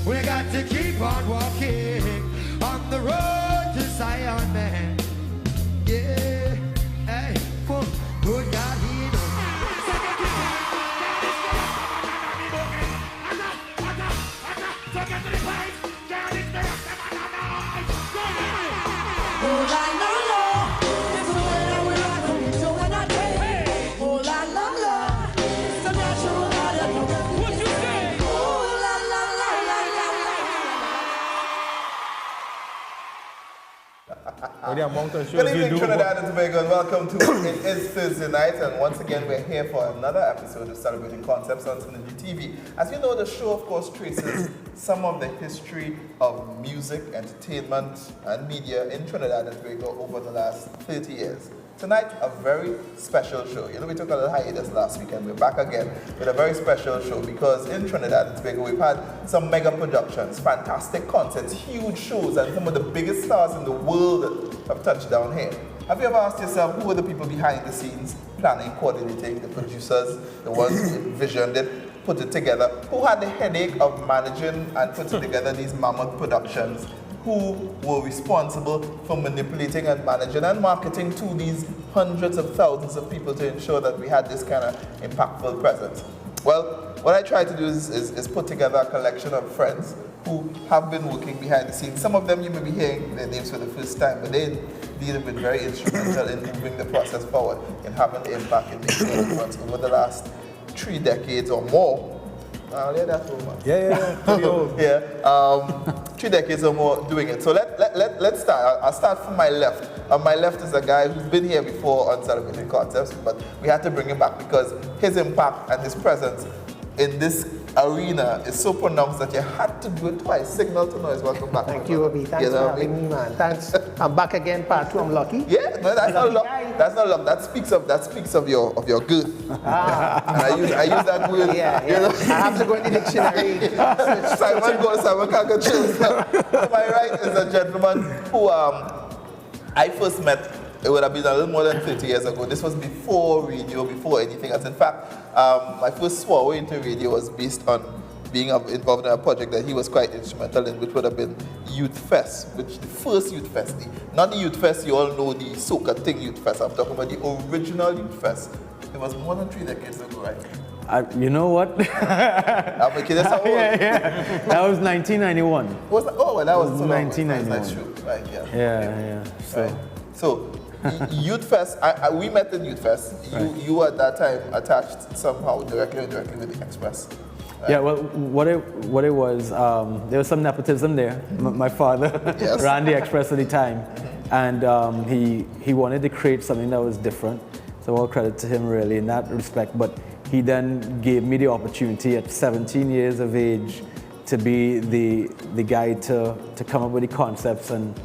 We got to keep on walking on the road to Zion, man. Yeah, hey, good God, he knows. Oh la la la, it's the way that we rock when you doing our day. Oh la la la, it's the natural law that you do. What you say? Oh la la la la Good evening, Trinidad and Tobago, and welcome to It Is Thursday Night. And once again, we're here for another episode of Celebrating Concepts on Synergy TV. As you know, the show, of course, traces some of the history of music, entertainment, and media in Trinidad and Tobago over the last 30 years. Tonight, a very special show. You know, we took a little hiatus last weekend. We're back again with a very special show because in Trinidad and Tobago, we've had some mega productions, fantastic concerts, huge shows, and some of the biggest stars in the world have touched down here. Have you ever asked yourself who are the people behind the scenes, planning, coordinating, the producers, the ones who envisioned it, put it together, who had the headache of managing and putting together these mammoth productions, who were responsible for manipulating and managing and marketing to these hundreds of thousands of people to ensure that we had this kind of impactful presence? Well, what I try to do is put together a collection of friends who have been working behind the scenes. Some of them you may be hearing their names for the first time, but they have been very instrumental in moving the process forward, in having the impact, in making a difference over the last 3 decades or more. Yeah. 3 decades or more doing it. So let's start. I'll start from my left. On my left is a guy who's been here before on Celebrating Concepts, but we had to bring him back because his impact and his presence in this arena is so pronounced that you had to do it twice. Signal to noise. Welcome back. Thank you, Obi. Thanks for having me, man. Thanks. I'm back again, part 2. I'm lucky. Yeah, no, that's not luck. That's not luck. That speaks of your girth. And I use that word. Yeah. You know? I have to go in the dictionary. Simon can't control himself. To my right is a gentleman who I first met. It would have been a little more than 30 years ago. This was before radio, before anything else. In fact, my first foray into radio was based on being involved in a project that he was quite instrumental in, which would have been Youth Fest, which the first Youth Fest, not the Youth Fest you all know, the Soca Thing Youth Fest. I'm talking about the original Youth Fest. It was more than 3 decades ago, right? You know what? I'm a kid, that's how old. Yeah. That was 1991. Well, that was so 1991. That's true, right? Yeah. So. Right. So, Youth Fest, we met in Youth Fest. You were at that time attached somehow, directly or indirectly, with the Express. Right? Yeah, well, what it was, there was some nepotism there. My father ran the Express at the time, and he wanted to create something that was different. So all credit to him, really, in that respect. But he then gave me the opportunity at 17 years of age to be the guy to come up with the concepts and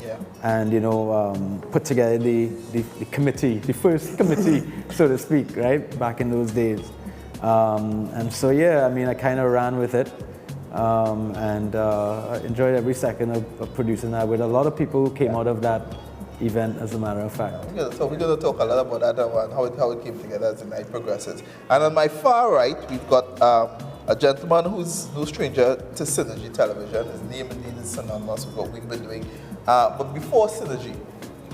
put together the committee, the first committee, so to speak, right, back in those days. And so I kind of ran with it and enjoyed every second of producing that with a lot of people who came out of that event, as a matter of fact. So we're going to talk a lot about that and how it came together as the night progresses. And on my far right, we've got a gentleman who's no stranger to Synergy Television. His name indeed is synonymous with what we've been doing. But before Synergy,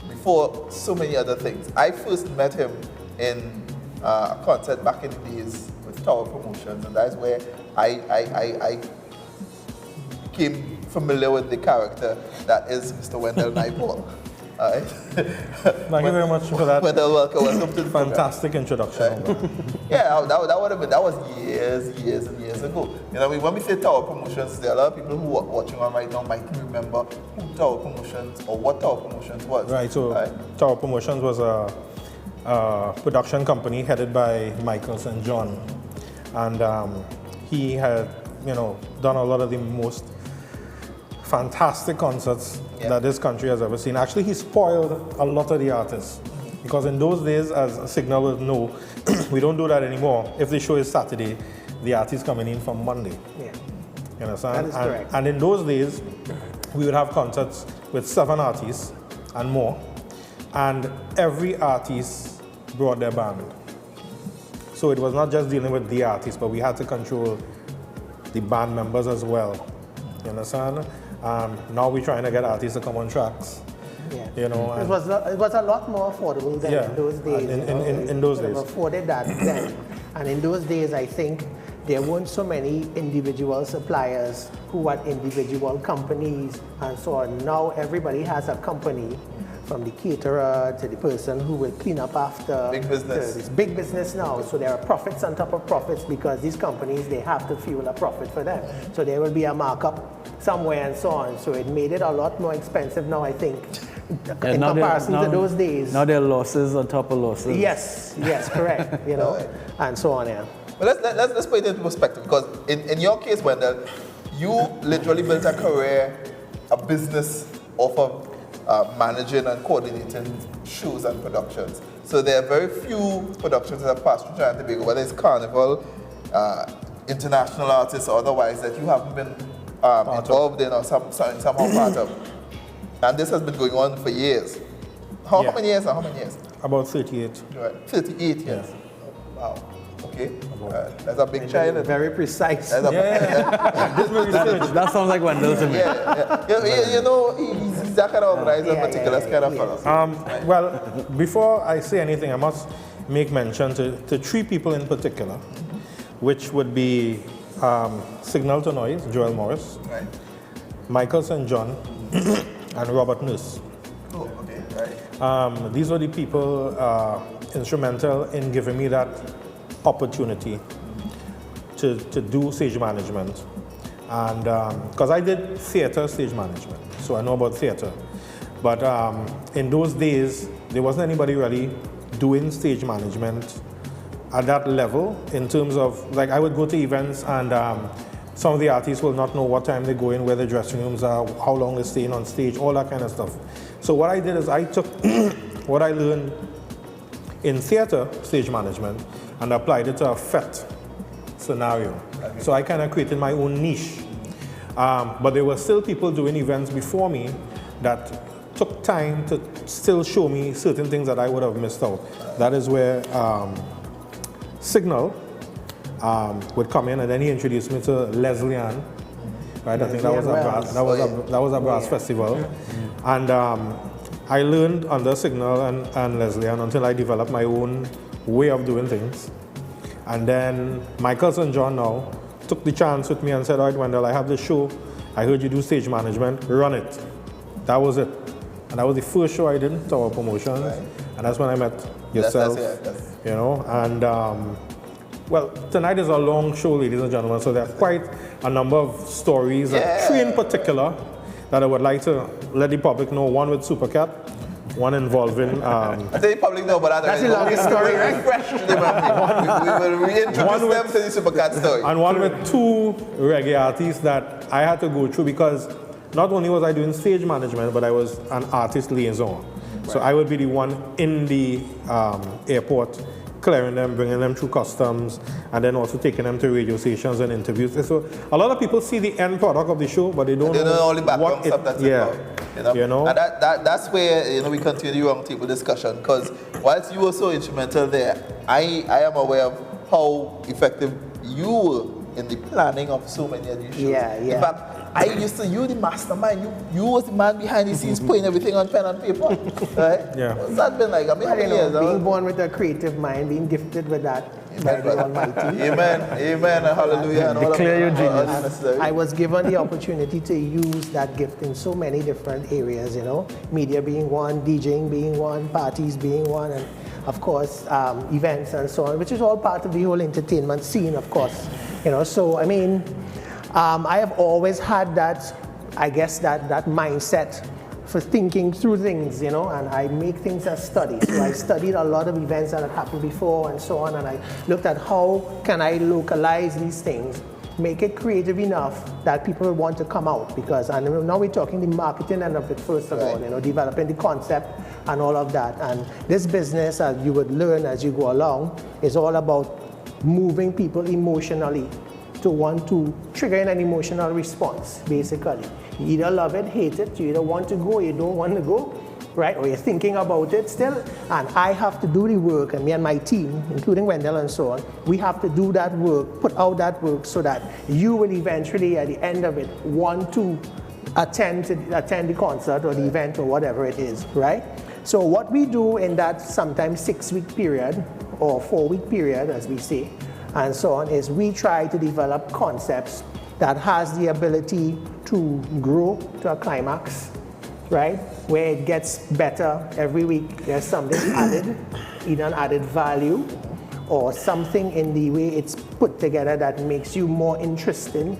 before so many other things, I first met him in a concert back in the days with Tower Promotions, and that's where I became familiar with the character that is Mr. Wendell Naipaul. Thank you very much for that. Welcome to the fantastic introduction. Yeah, that was years and years ago. You know, when we say Tower Promotions, there are a lot of people who are watching on right now might remember who Tower Promotions or what Tower Promotions was. Right. So Tower Promotions was a production company headed by Michael St. John, and he had done a lot of the most fantastic concerts that this country has ever seen. Actually, he spoiled a lot of the artists, because in those days, as Signal will know, we don't do that anymore. If the show is Saturday, the artist coming in from Monday. Yeah. You understand? That is correct. And in those days, we would have concerts with 7 artists and more, and every artist brought their band. So it was not just dealing with the artist, but we had to control the band members as well. You understand? Now we're trying to get artists to come on tracks. Yeah. You know, It was a lot more affordable than Yeah, in those days. in those Could have days. afforded that then. And in those days, I think there weren't so many individual suppliers who had individual companies and so on. Now everybody has a company, from the caterer to the person who will clean up after. Big business. It's big business now. So there are profits on top of profits because these companies, they have to fuel a profit for them. So there will be a markup somewhere and so on. So it made it a lot more expensive now, I think, Yeah, in now there- comparison now- to those days. Now there are losses on top of losses. Yes, correct, you know, and so on, yeah. But let's put it into perspective, because in your case, Wendell, you literally built a career, a business off of managing and coordinating shows and productions. So there are very few productions that have passed through Trinidad and Tobago, whether it's Carnival, international artists or otherwise, that you haven't been involved in or somehow part of. And this has been going on for years. How Yeah. many years? How many years? About 38. Right. 38 years. Wow. Okay. That's a big child. Very precise. That's a This my research. That sounds like Wendell to me. You know, he's that kind of organizer, Yeah, meticulous kind of fellow. Well, before I say anything, I must make mention to three people in particular, which would be Signal to Noise, Joel Morris, Right. Michael St. John, and Robert Nurse. Oh, okay. Right. These were the people instrumental in giving me that opportunity to do stage management. And because I did theater stage management, so I know about theater. But in those days, there wasn't anybody really doing stage management at that level in terms of, like, I would go to events and some of the artists will not know what time they go in, where the dressing rooms are, how long they're staying on stage, all that kind of stuff. So what I did is I took what I learned in theater stage management and applied it to a FET scenario. Okay. So I kind of created my own niche. But there were still people doing events before me that took time to still show me certain things that I would have missed out. That is where Signal would come in, and then he introduced me to Leslie Ann. Right, I think that was a brass, that was a brass festival, and I learned under Signal and Leslie Ann until I developed my own way of doing things. And then Michael St. John now took the chance with me and said, "All right, Wendell, I have this show. I heard you do stage management. Run it." That was it, and that was the first show I did, Tower Promotions, and that's when I met yourself. That's you know, and well, tonight is a long show, ladies and gentlemen, so there are quite a number of stories, three in particular, that I would like to let the public know. One with Supercat, one involving... I think you probably know, but That's the longest story, right? Refresh the memory. We will reintroduce them to the Supercat story. and one with two reggae artists that I had to go through because not only was I doing stage management, but I was an artist liaison. So I would be the one in the airport, clearing them, bringing them through customs, and then also taking them to radio stations and interviews. So a lot of people see the end product of the show, but they don't know all the background what stuff that's involved. You know? And that's where we continue the round table discussion, because whilst you were so instrumental there, I am aware of how effective you were in the planning of so many of these shows. Yeah. In fact, I used to, you the mastermind, you was the man behind the scenes putting everything on pen and paper, right? Yeah. What's that been like? I mean, how many years? Being born with a creative mind, being gifted with that by the Almighty. Amen, amen, and hallelujah, and all Declare of your that. genius. Unnecessary. I was given the opportunity to use that gift in so many different areas, you know, media being one, DJing being one, parties being one, and of course, events and so on, which is all part of the whole entertainment scene, of course, you know. So, I mean, I have always had that, I guess, that mindset for thinking through things, you know, and I make things as studies. So I studied a lot of events that had happened before and so on, and I looked at how can I localize these things, make it creative enough that people will want to come out, because and now we're talking the marketing end of it first of all, you know, developing the concept and all of that. And this business, as you would learn as you go along, is all about moving people emotionally to want to trigger in an emotional response, basically. You either love it, hate it, you either want to go, you don't want to go, right? Or you're thinking about it still, and I have to do the work, and me and my team, including Wendell and so on, we have to do that work, put out that work so that you will eventually, at the end of it, want to attend the concert or the event or whatever it is, right? So what we do in that sometimes 6-week period or 4-week period, as we say, and so on, is we try to develop concepts that has the ability to grow to a climax, right? Where it gets better every week. There's something added, either an added value or something in the way it's put together that makes you more interested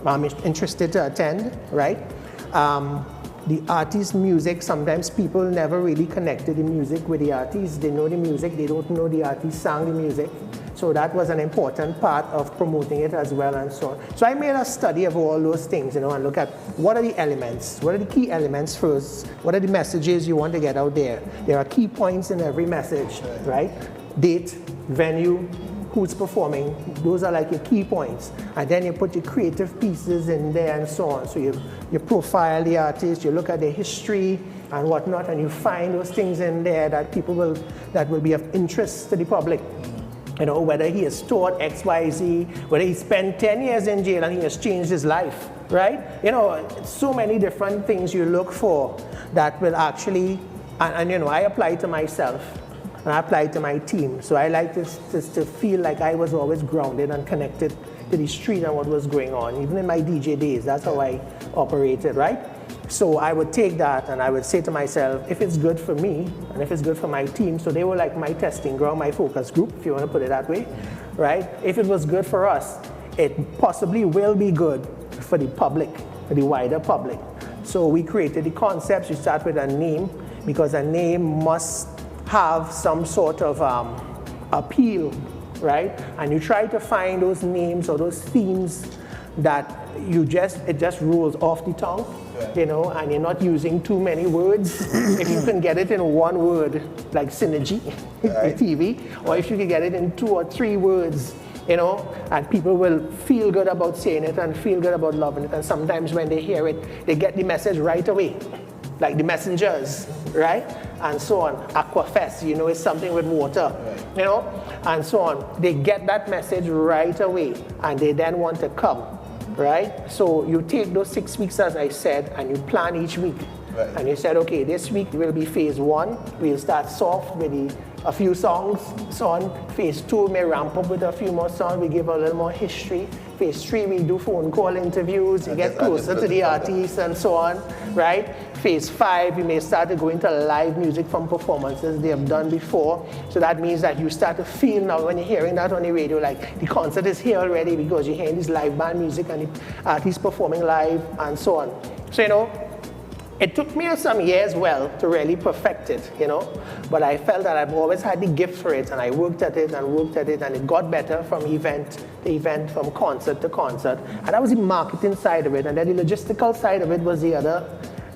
to attend, right? The artist's music, sometimes people never really connected the music with the artist. They know the music, they don't know the artist sang the music. So that was an important part of promoting it as well and so on. So I made a study of all those things, and look at what are the elements, what are the key elements first, what are the messages you want to get out there. There are key points in every message, right? Date, venue, who's performing, those are like your key points. And then you put your creative pieces in there and so on. So you profile the artist, you look at their history and whatnot, and you find those things in there that that will be of interest to the public. Whether he has taught X, Y, Z, whether he spent 10 years in jail and he has changed his life, right? So many different things you look for that will actually, and I apply to myself and I apply to my team. So I like to feel like I was always grounded and connected to the street and what was going on. Even in my DJ days, that's how I operated, right? So I would take that and I would say to myself, if it's good for me and if it's good for my team, so they were like my testing ground, my focus group, if you want to put it that way, right? If it was good for us, it possibly will be good for the public, for the wider public. So we created the concepts. We start with a name, because a name must have some sort of appeal, right? And you try to find those names or those themes that it just rolls off the tongue, and you're not using too many words. If you can get it in one word, like synergy, TV, or if you can get it in 2 or 3 words, and people will feel good about saying it and feel good about loving it. And sometimes when they hear it, they get the message right away, like the Messengers, right? And so on. Aquafest, is something with water, and so on. They get that message right away, and they then want to come. Right? So you take those 6 weeks, as I said, and you plan each week. Right. And you said, okay, this week will be phase 1. We'll start soft with a few songs, so on. Phase 2 may ramp up with a few more songs. We give a little more history. Phase 3, we do phone call interviews. You get closer to the artists and so on, right? Phase 5, we may start to go into live music from performances they have done before. So that means that you start to feel now when you're hearing that on the radio, like the concert is here already because you're hearing this live band music and the artists performing live and so on. So, it took me some years, to really perfect it, but I felt that I've always had the gift for it, and I worked at it, and it got better from event to event, from concert to concert. And that was the marketing side of it, and then the logistical side of it was the other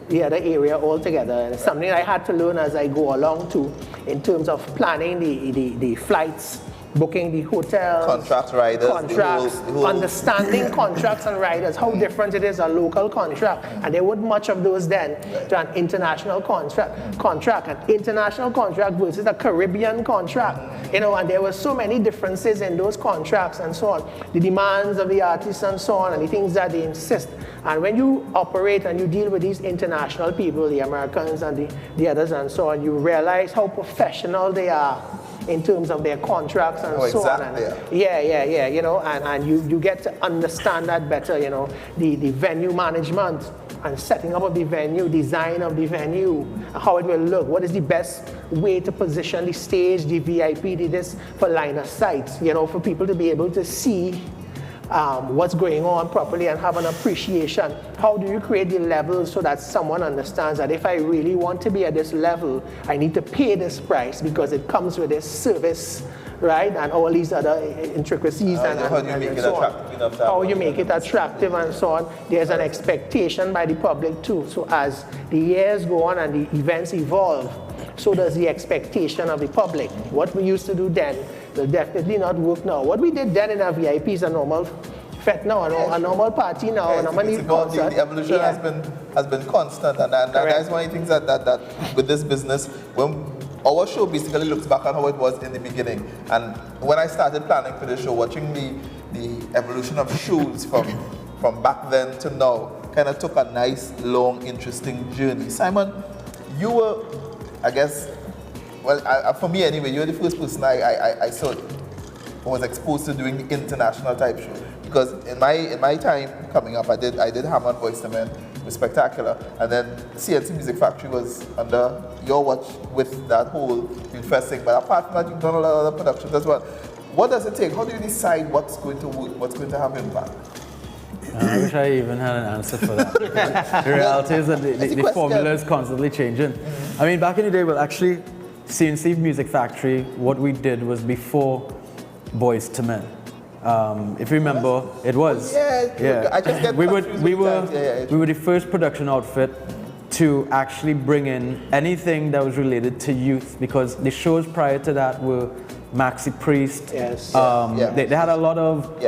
area altogether. And it's something I had to learn as I go along too, in terms of planning the flights, booking the hotels, contract riders, understanding contracts and riders, how different it is a local contract, and there weren't much of those then, to an international contract, an international contract versus a Caribbean contract, and there were so many differences in those contracts and so on, the demands of the artists and so on, and the things that they insist. And when you operate and you deal with these international people, the Americans and the others and so on, you realize how professional they are in terms of their contracts and so on. And and you get to understand that better, the venue management and setting up of the venue, design of the venue, how it will look, what is the best way to position the stage, the VIP, this for line of sight, for people to be able to see what's going on properly and have an appreciation. How do you create the levels so that someone understands that if I really want to be at this level, I need to pay this price because it comes with this service, right? And all these other intricacies and how do you make it attractive enough? How you make it attractive and so on. There's an expectation by the public too. So as the years go on and the events evolve, so does the expectation of the public. What we used to do then will definitely not work now. What we did then in our VIP is a normal fete now, a normal party now, Yeah, a normal it's evolved. concert. The evolution has been constant, and that's one of the things that with this business, when our show basically looks back on how it was in the beginning. And when I started planning for the show, watching the evolution of shoes from back then to now, kind of took a nice, long, interesting journey. Simon, you were, I guess, well, for me anyway, you were the first person I saw was exposed to doing the international type show. Because in my time coming up, I did Hammer and Voice to Men with Spectacular, and then CNC Music Factory was under your watch with that whole Filmfest thing. But apart from that, you've done a lot of other productions as well. What does it take? How do you decide what's going to work, what's going to have impact? I wish I even had an answer for that. The reality is that the formula is constantly changing. I mean, back in the day, well, actually, CNC Music Factory, what we did was before Boys to Men. If you remember, it was. Yeah. I just get we were the first production outfit to actually bring in anything that was related to youth, because the shows prior to that were Maxi Priest. Yes. They had a lot of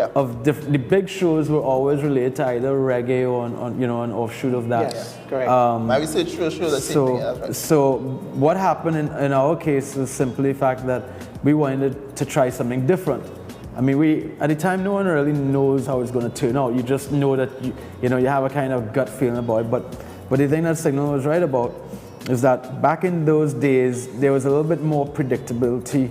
the big shows were always related to either reggae or an offshoot of that. Yes, correct. My research shows the same thing. That's right. So what happened in our case is simply the fact that we wanted to try something different. I mean, at the time, no one really knows how it's going to turn out. You just know that you have a kind of gut feeling about it. But the thing that Signal was right about is that back in those days, there was a little bit more predictability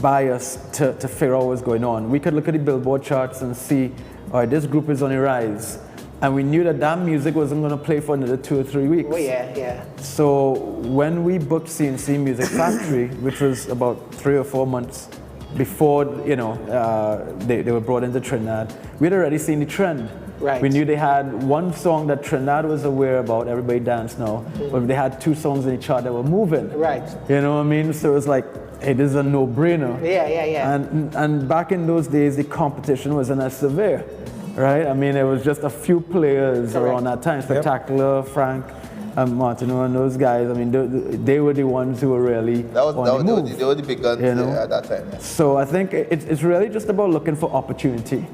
by us to figure out what's going on. We could look at the Billboard charts and see, all right, this group is on a rise. And we knew that music wasn't going to play for another 2 or 3 weeks. Oh, yeah. So when we booked CNC Music Factory, which was about 3 or 4 months before they were brought into Trinidad, we had already seen the trend. Right. We knew they had one song that Trinidad was aware about, Everybody Dance Now, but they had 2 songs in the chart that were moving. Right. You know what I mean? So it was like, hey, this is a no-brainer. Yeah. And back in those days, the competition wasn't as severe, right? I mean, it was just a few players around that time. Spectacular, Frank, Martino, and those guys. I mean, they were the ones who were really they were the big guns at that time. Yeah. So I think it's really just about looking for opportunity.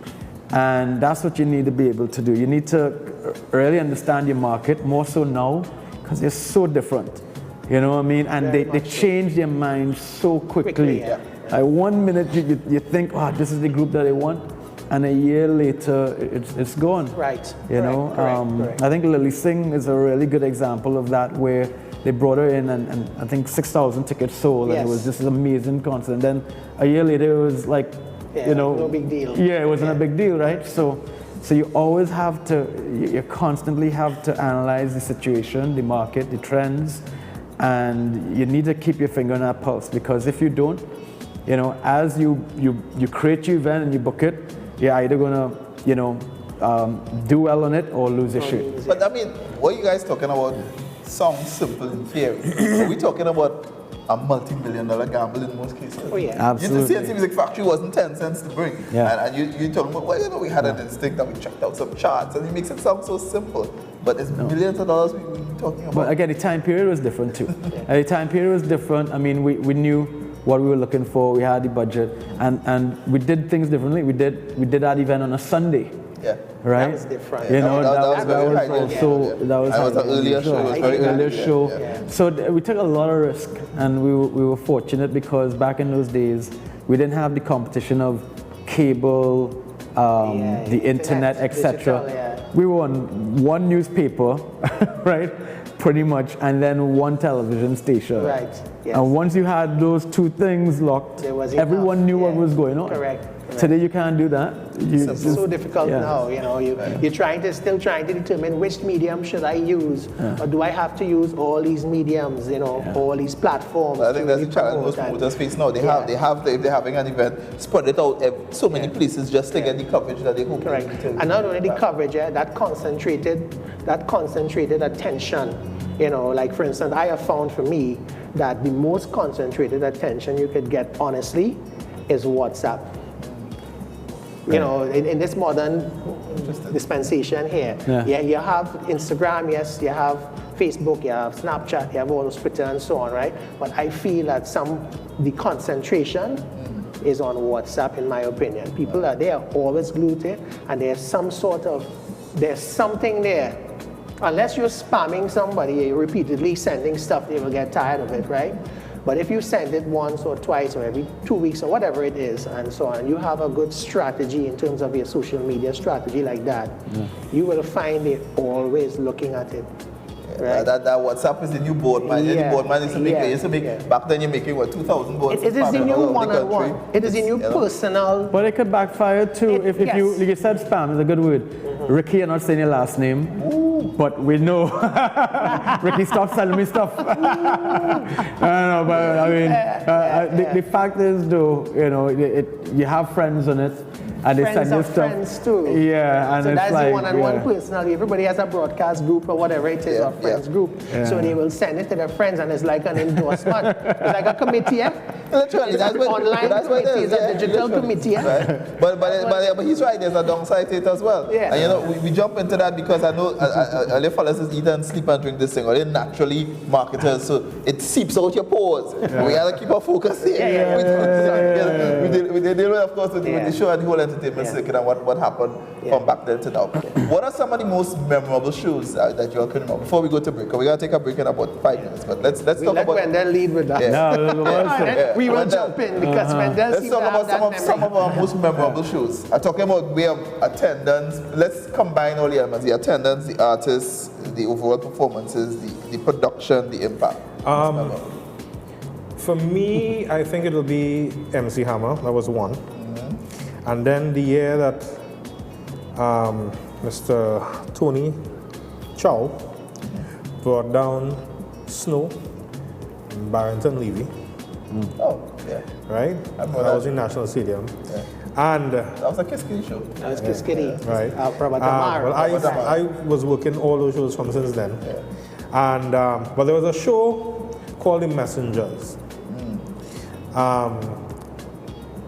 And that's what you need to be able to do. You need to really understand your market, more so now, because they're so different. You know what I mean? And they change their minds so quickly. Like 1 minute you think, oh, this is the group that they want, and a year later it's gone. Right. You know? Correct. I think Lily Singh is a really good example of that, where they brought her in and I think 6,000 tickets sold, and it was just an amazing concert. And then a year later it was like, no big deal. Yeah, it wasn't a big deal, right? So you always have to, you constantly have to analyze the situation, the market, the trends, and you need to keep your finger on that pulse, because if you don't, as you create your event and you book it, you're either gonna, do well on it or lose your shit. But I mean, what are you guys talking about sounds simple in theory. Are we talking about a multi-million-dollar gamble in most cases? Oh yeah, absolutely. The CNC Music Factory wasn't 10 cents to bring. And you talking about, well, we had an instinct that we checked out some charts, and it makes it sound so simple. But it's millions of dollars we're talking about. But again, the time period was different too. The time period was different. I mean, we knew what we were looking for. We had the budget, and we did things differently. We did that event on a Sunday. Yeah. Right? That was different. That was an earlier show. It was very earlier show. Yeah. So we took a lot of risk, and we were fortunate, because back in those days we didn't have the competition of cable, the internet, etc. We were on one newspaper, right? Pretty much, and then one television station. Right. Yes. And once you had those 2 things locked, everyone knew what was going on. Correct. Today you can't do that. It's so difficult now. You're still trying to determine which medium should I use, or do I have to use all these mediums? All these platforms. I think that's the challenge most promoters face now. If they're having an event, spread it out so many places just to get the coverage that they hope. Correct. And not only the coverage, that concentrated attention. Like for instance, I have found for me that the most concentrated attention you could get, honestly, is WhatsApp. In this modern dispensation here, you have Instagram, yes, you have Facebook, you have Snapchat, you have all those Twitter and so on, right? But I feel that the concentration, is on WhatsApp, in my opinion. People they are always glued to it, and there's something there. Unless you're spamming somebody, repeatedly sending stuff, they will get tired of it, right? But if you send it once or twice or every 2 weeks or whatever it is and so on, you have a good strategy in terms of your social media strategy like that, you will find it always looking at it. Right? That WhatsApp is the new board, man. The board man used to make, back then you're making, what, 2,000 boards? It is in your one-on-one. It is in your personal. But it could backfire too if you, like you said, spam is a good word. Ricky, you're not saying your last name, but we know. Ricky, stop selling me stuff. I don't know, but I mean, the fact is, though, you know, you have friends on it, and they send you stuff. Friends too. Yeah, and so it's that's like, the one-on-one personality. Everybody has a broadcast group or whatever it is, or friends group. So they will send it to their friends, and it's like an endorsement. It's like a committee. Literally, that's what online that's what it committee is. is a digital committee. Right? But he's right. There's a downside to it as well. Yeah. And you know, we jump into that because I know all your fellas is eat and sleep and drink this thing, or they're naturally marketers, so it seeps out your pores. We gotta keep our focus here. We deal with, of course, with the show and the whole entertainment circuit and what happened from back then to now. What are some of the most memorable shows that you all can remember? Before we go to break, we gotta take a break in about 5 minutes. But let's talk about. Wendell lead with that. We will jump in because Wendell let's seems talk to have about that some of our most memorable shows. I'm talking about way of attendance. Let's combine all the elements: the attendance, the artists, the overall performances, the production, the impact. For me, I think it'll be MC Hammer. That was one. And then the year that Mr. Tony Chow brought down Snow in Barrington Levy. Oh, yeah. Right? That was in National Stadium. Yeah. And that was a Kiss Kitty show. That was Kiss Kitty. Right. Well, I was working all those shows from since then. Yeah. And but there was a show called The Messengers.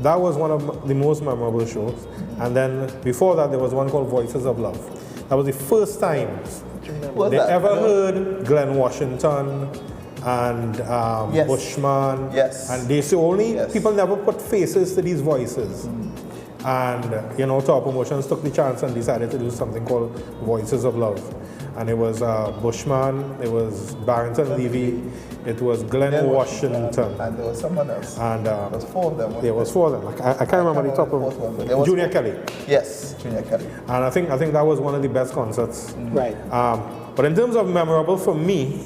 That was one of the most memorable shows. And then before that, there was one called Voices of Love. That was the first time they ever heard Glenn Washington and Bushman. Yes. And they people never put faces to these voices. And, you know, Top Promotions took the chance and decided to do something called Voices of Love. And it was Bushman, it was Barrington Levy, it was Glenn Washington. And there was someone else. And there was 4 of them. There was 4 of them. I can't remember the top of Junior Kelly. Yes, Junior Kelly. And I think that was one of the best concerts. Right. But in terms of memorable for me,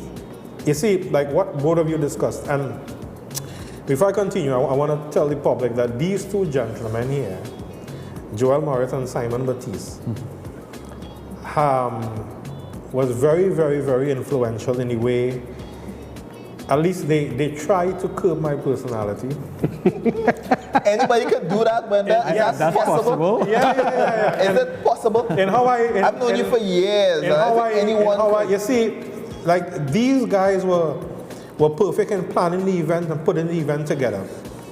you see, like what both of you discussed, and before I continue, I want to tell the public that these 2 gentlemen here, Joel Morris and Simon Batiste, was very, very, very influential in the way, at least they tried to curb my personality. Anybody can do that, Wendell? Yes, that's possible. Yeah. Is it possible? I've known you for years. You see, like these guys were perfect in planning the event and putting the event together.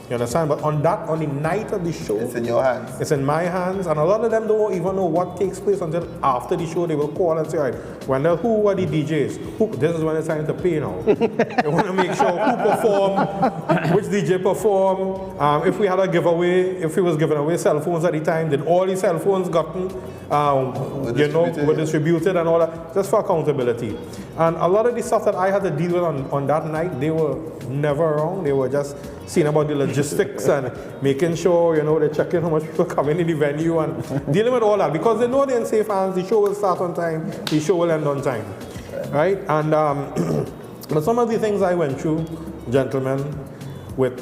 You understand? But on the night of the show, it's in your hands. It's in my hands, and a lot of them don't even know what takes place until after the show. They will call and say, "All right, Wendell, who are the DJs? This is when it's time to pay now." They want to make sure who performed, which DJ performed. If we had a giveaway, if we was giving away cell phones at the time, did all the cell phones gotten, were distributed and all that, just for accountability. And a lot of the stuff that I had to deal with on that night, they were never around. They were just seeing about the logistics and making sure, they're checking how much people come in the venue and dealing with all that. Because they know they're in safe hands, the show will start on time, the show will end on time. Right? And but some of the things I went through, gentlemen, with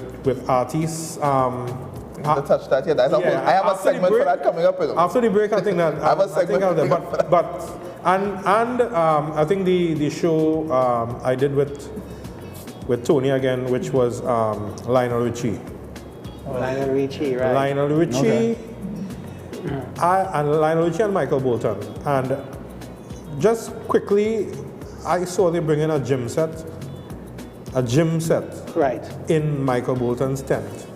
artists, to touch that, I have a segment for that coming up. After the break, I think that I have a segment. I think the show I did with Tony again, which was Lionel Richie. Lionel Richie, right? Lionel Richie, okay. and Lionel Richie and Michael Bolton. And just quickly, I saw they bring in a gym set, right, in Michael Bolton's tent.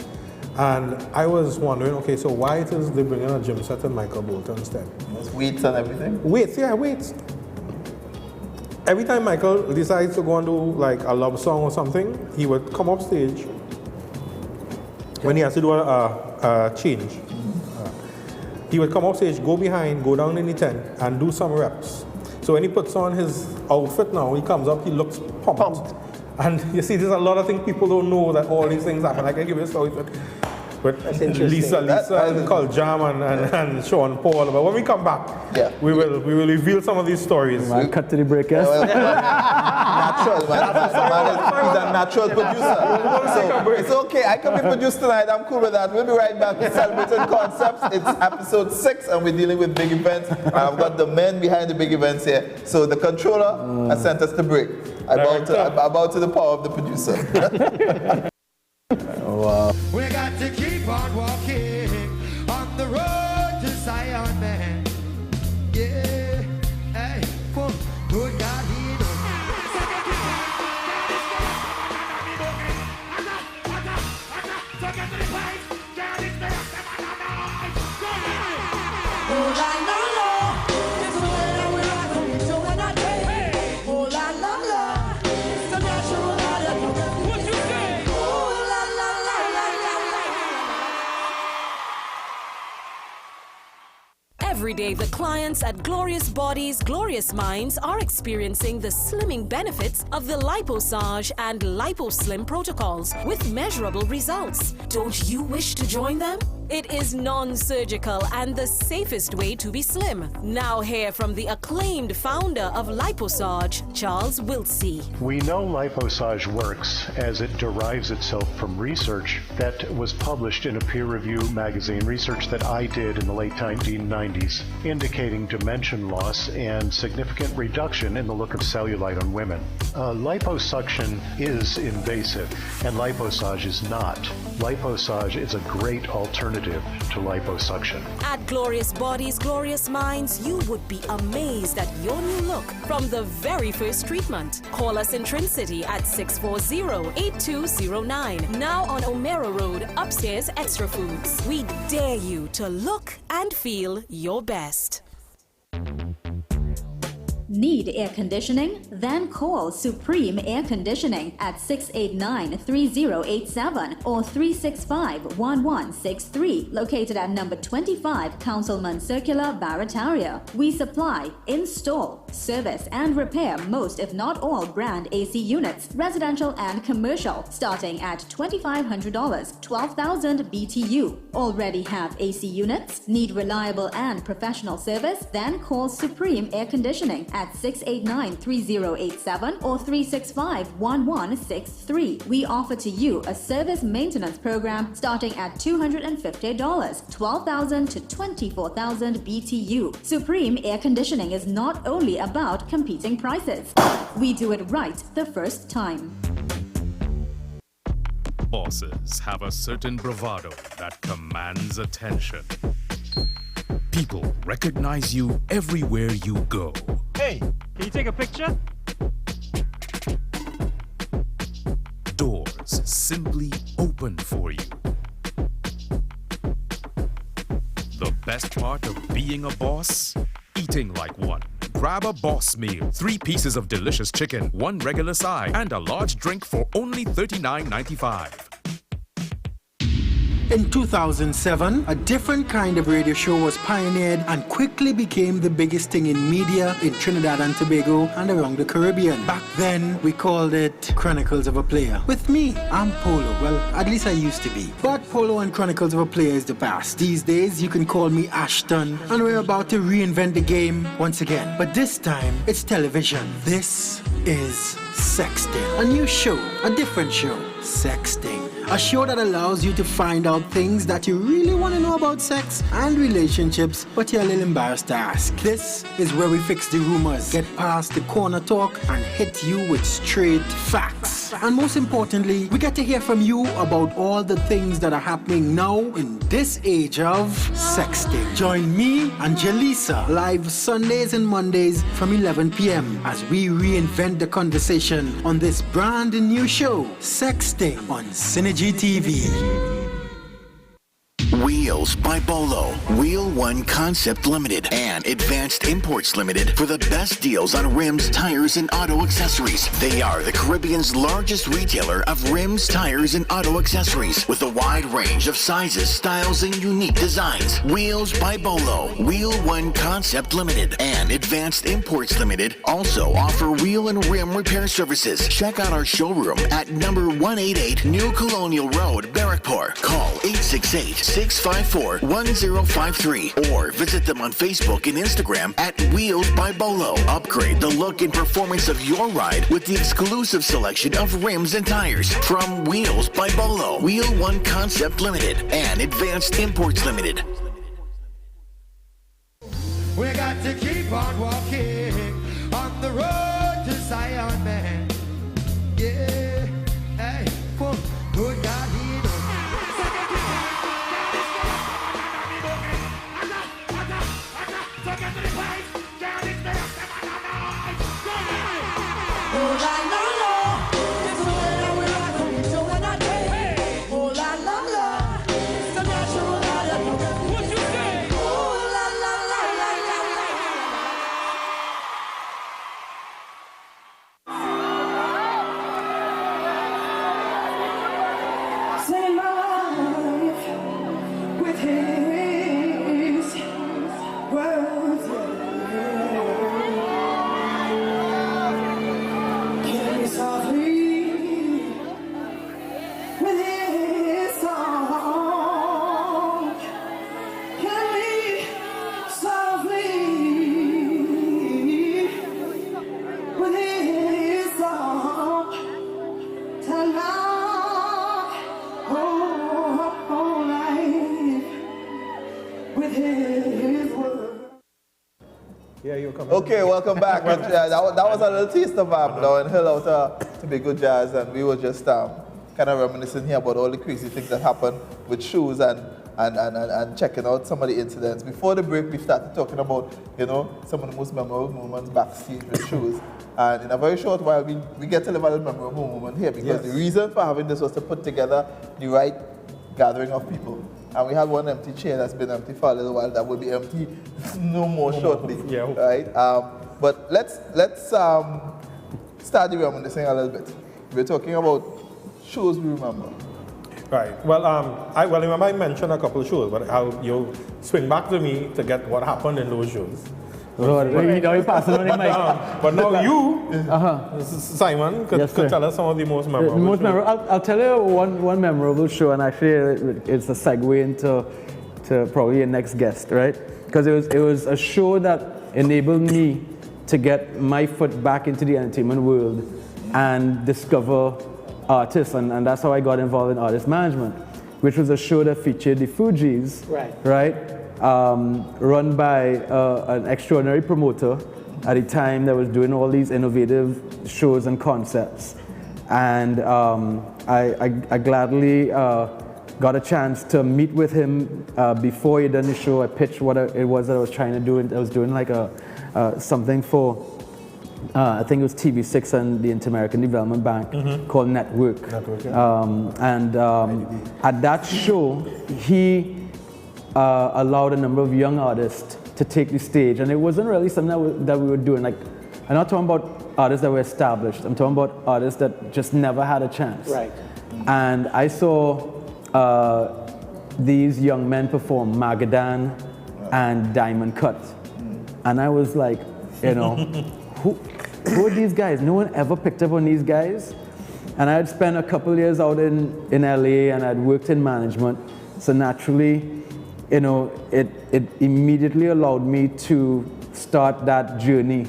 And I was wondering, okay, so why it is they bring in a gym set in Michael Bolton's tent? Weights and everything? Weights. Every time Michael decides to go and do like a love song or something, he would come up stage, when he has to do a change, he would come off stage, go behind, go down in the tent, and do some reps. So when he puts on his outfit now, he comes up, he looks pumped. And you see, there's a lot of things people don't know that all these things happen. I can give you a story with Lisa and called Jam and Sean Paul. But when we come back, we will reveal some of these stories. Man, cut to the break, yes? Natural, man. He's a natural producer. So it's okay. I can be produced tonight. I'm cool with that. We'll be right back with Celebrating Concepts. It's episode 6, and we're dealing with big events. And I've got the men behind the big events here. So the controller has sent us to break. I bow to the power of the producer. Wow. We got to keep on walking on the road to Zion, man. Yeah, hey, good God, he knows. Oh la la la, it's the way that we rock and we do it not day. Oh la la la, it's the natural light of the rhythm. What you say? Oh la la la la la la. Every day, the clients at Glorious Bodies, Glorious Minds are experiencing the slimming benefits of the LipoSurge and LipoSlim protocols with measurable results. Don't you wish to join them? It is non-surgical and the safest way to be slim. Now hear from the acclaimed founder of LipoSurge, Charles Wiltsey. We know LipoSurge works as it derives itself from research that was published in a peer-reviewed magazine, research that I did in the late 1990s, indicating dimension loss and significant reduction in the look of cellulite on women. Liposuction is invasive, and LipoSurge is not. LipoSurge is a great alternative to liposuction. At Glorious Bodies, Glorious Minds, you would be amazed at your new look from the very first treatment. Call us in Trin City at 640-8209. Now on O'Meara Road, upstairs Extra Foods. We dare you to look and feel your best. Need air conditioning? Then call Supreme Air Conditioning at 689-3087 or 365-1163, located at number 25 Councilman Circular, Barataria. We supply, install, service, and repair most if not all brand AC units, residential and commercial, starting at $2,500, 12,000 BTU. Already have AC units? Need reliable and professional service? Then call Supreme Air Conditioning at 689-3087 or 365-1163. We offer to you a service maintenance program starting at $250, 12,000 to 24,000 BTU. Supreme Air Conditioning is not only about competing prices. We do it right the first time. Bosses have a certain bravado that commands attention. People recognize you everywhere you go. Hey, can you take a picture? Doors simply open for you. The best part of being a boss? Eating like one. Grab a boss meal, 3 pieces of delicious chicken, 1 regular side, and a large drink for only $39.95. In 2007, a different kind of radio show was pioneered and quickly became the biggest thing in media in Trinidad and Tobago and around the Caribbean. Back then, we called it Chronicles of a Player. With me, I'm Polo. Well, at least I used to be. But Polo and Chronicles of a Player is the past. These days, you can call me Ashton, and we're about to reinvent the game once again. But this time, it's television. This is Sexting. A new show, a different show. Sexting. A show that allows you to find out things that you really want to know about sex and relationships, but you're a little embarrassed to ask. This is where we fix the rumors, get past the corner talk, and hit you with straight facts. And most importantly, we get to hear from you about all the things that are happening now in this age of sexting. Join me and Jaleesa live Sundays and Mondays from 11 p.m. as we reinvent the conversation on this brand new show, Sexting, on Synergy TV. Wheels by Bolo, Wheel One Concept Limited, and Advanced Imports Limited for the best deals on rims, tires, and auto accessories. They are the Caribbean's largest retailer of rims, tires, and auto accessories with a wide range of sizes, styles, and unique designs. Wheels by Bolo, Wheel One Concept Limited, and Advanced Imports Limited also offer wheel and rim repair services. Check out our showroom at number 188 New Colonial Road, Barrackpore. Call 868-654-1053 or visit them on Facebook and Instagram at Wheels by Bolo. Upgrade the look and performance of your ride with the exclusive selection of rims and tires from Wheels by Bolo, Wheel One Concept Limited, and Advanced Imports Limited. We got to keep on walking on the road to Zion, man. Yeah, hey, whoa, good God, he knows. Oh la la la, it's the way that we rock when we do it that day. Oh la la la, it's the natural light of the rhythm. What you say? Oh la la la la la la. Say life with his words. Softly with his song, can we softly with his song tonight, oh night with his word. Yeah, you come. Okay, welcome back. That was a little taste of Blowing Hill out to be good jazz, and we were just kind of reminiscing here about all the crazy things that happened with shoes and checking out some of the incidents. Before the break, we started talking about, you know, some of the most memorable moments backstage with shoes. And in a very short while, we get to live a little memorable moment here because the reason for having this was to put together the right gathering of people. And we had one empty chair that's been empty for a little while that will be empty no more shortly. Yeah. Right? But let's start the reminiscing a little bit. We're talking about shows we remember. Right. Well, I remember I mentioned a couple of shows, but you'll swing back to me to get what happened in those shows. Lord, you passing on the mic. But now you, Simon, could tell us some of the most memorable. I'll tell you one memorable show, and actually it's a segue into probably your next guest, right? Because it was a show that enabled me to get my foot back into the entertainment world and discover artists, and that's how I got involved in artist management, which was a show that featured the Fugees, right? Run by an extraordinary promoter at the time that was doing all these innovative shows and concepts. And I gladly got a chance to meet with him before he done the show. I pitched what it was that I was trying to do, and I was doing like something for, I think it was TV6 and the Inter-American Development Bank called Network. At that show, he allowed a number of young artists to take the stage, and it wasn't really something that we were doing. Like, I'm not talking about artists that were established. I'm talking about artists that just never had a chance. Right. And I saw these young men perform Magadan and Diamond Cut, and I was like, you know, who are these guys? No one ever picked up on these guys. And I had spent a couple years out in LA, and I'd worked in management, so naturally, you know, it immediately allowed me to start that journey,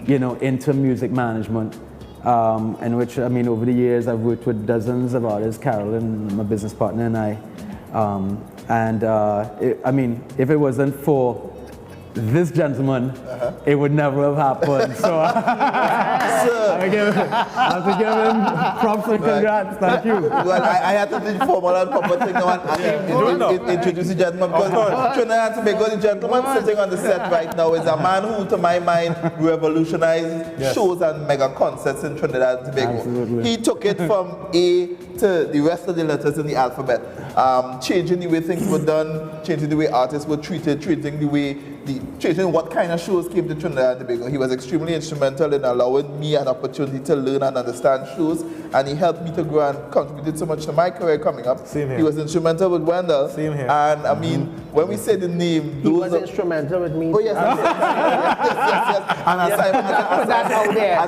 you know, into music management, in which, I mean, over the years, I've worked with dozens of artists, Carolyn, my business partner, and I. I mean, if it wasn't for this gentleman, it would never have happened. So, I have to give him props and congrats. Thank you. Well, I had to do the formal and proper thing now and introduce the gentleman because Trinidad and Tobago, the gentleman sitting on the set right now is a man who, to my mind, revolutionized shows and mega concerts in Trinidad and Tobago. Absolutely. He took it from A to the rest of the letters in the alphabet, changing the way things were done, changing the way artists were treated, changing what kind of shows came to Trinidad and Tobago. He was extremely instrumental in allowing me an opportunity to learn and understand shows, and he helped me to grow and contributed so much to my career coming up. Same here. He was instrumental with Wendell. Same here. And I mean, when we say the name, He was instrumental with me. Oh yes, yes. And as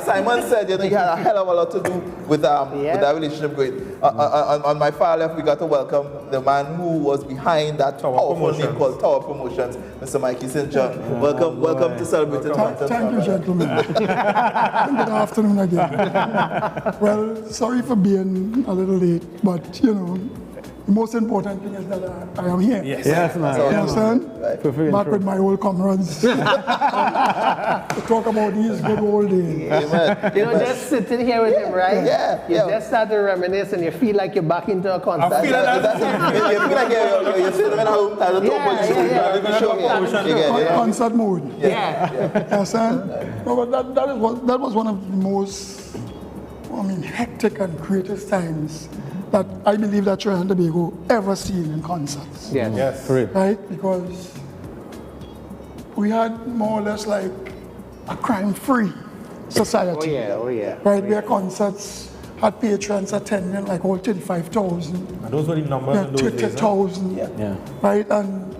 Simon said, you know, he had a hell of a lot to do with that relationship going. On my far left, we got to welcome the man who was behind that powerful name called Tower Promotions, Mr. Mikey St. John. Welcome to Celebrating Content. Thank you, gentlemen. Good afternoon again. Well, sorry for being a little late, but you know, the most important thing is that I am here. Yes, man. You understand? Perfect Back intro. with my old comrades to talk about these good old days. You know, just sitting here with him, right? You just start to reminisce and you feel like you're back into a concert. You feel like you're sitting at home at the top Concert mode. Yeah. You understand? No, but that was one of the most, hectic and greatest times that I believe that Trinidad and Tobago ever seen in concerts. Yes. Right? Because we had more or less like a crime-free society. Oh yeah. Right? Where concerts had patrons attending like all 35,000. And those were the numbers in those days. 30,000. Right? And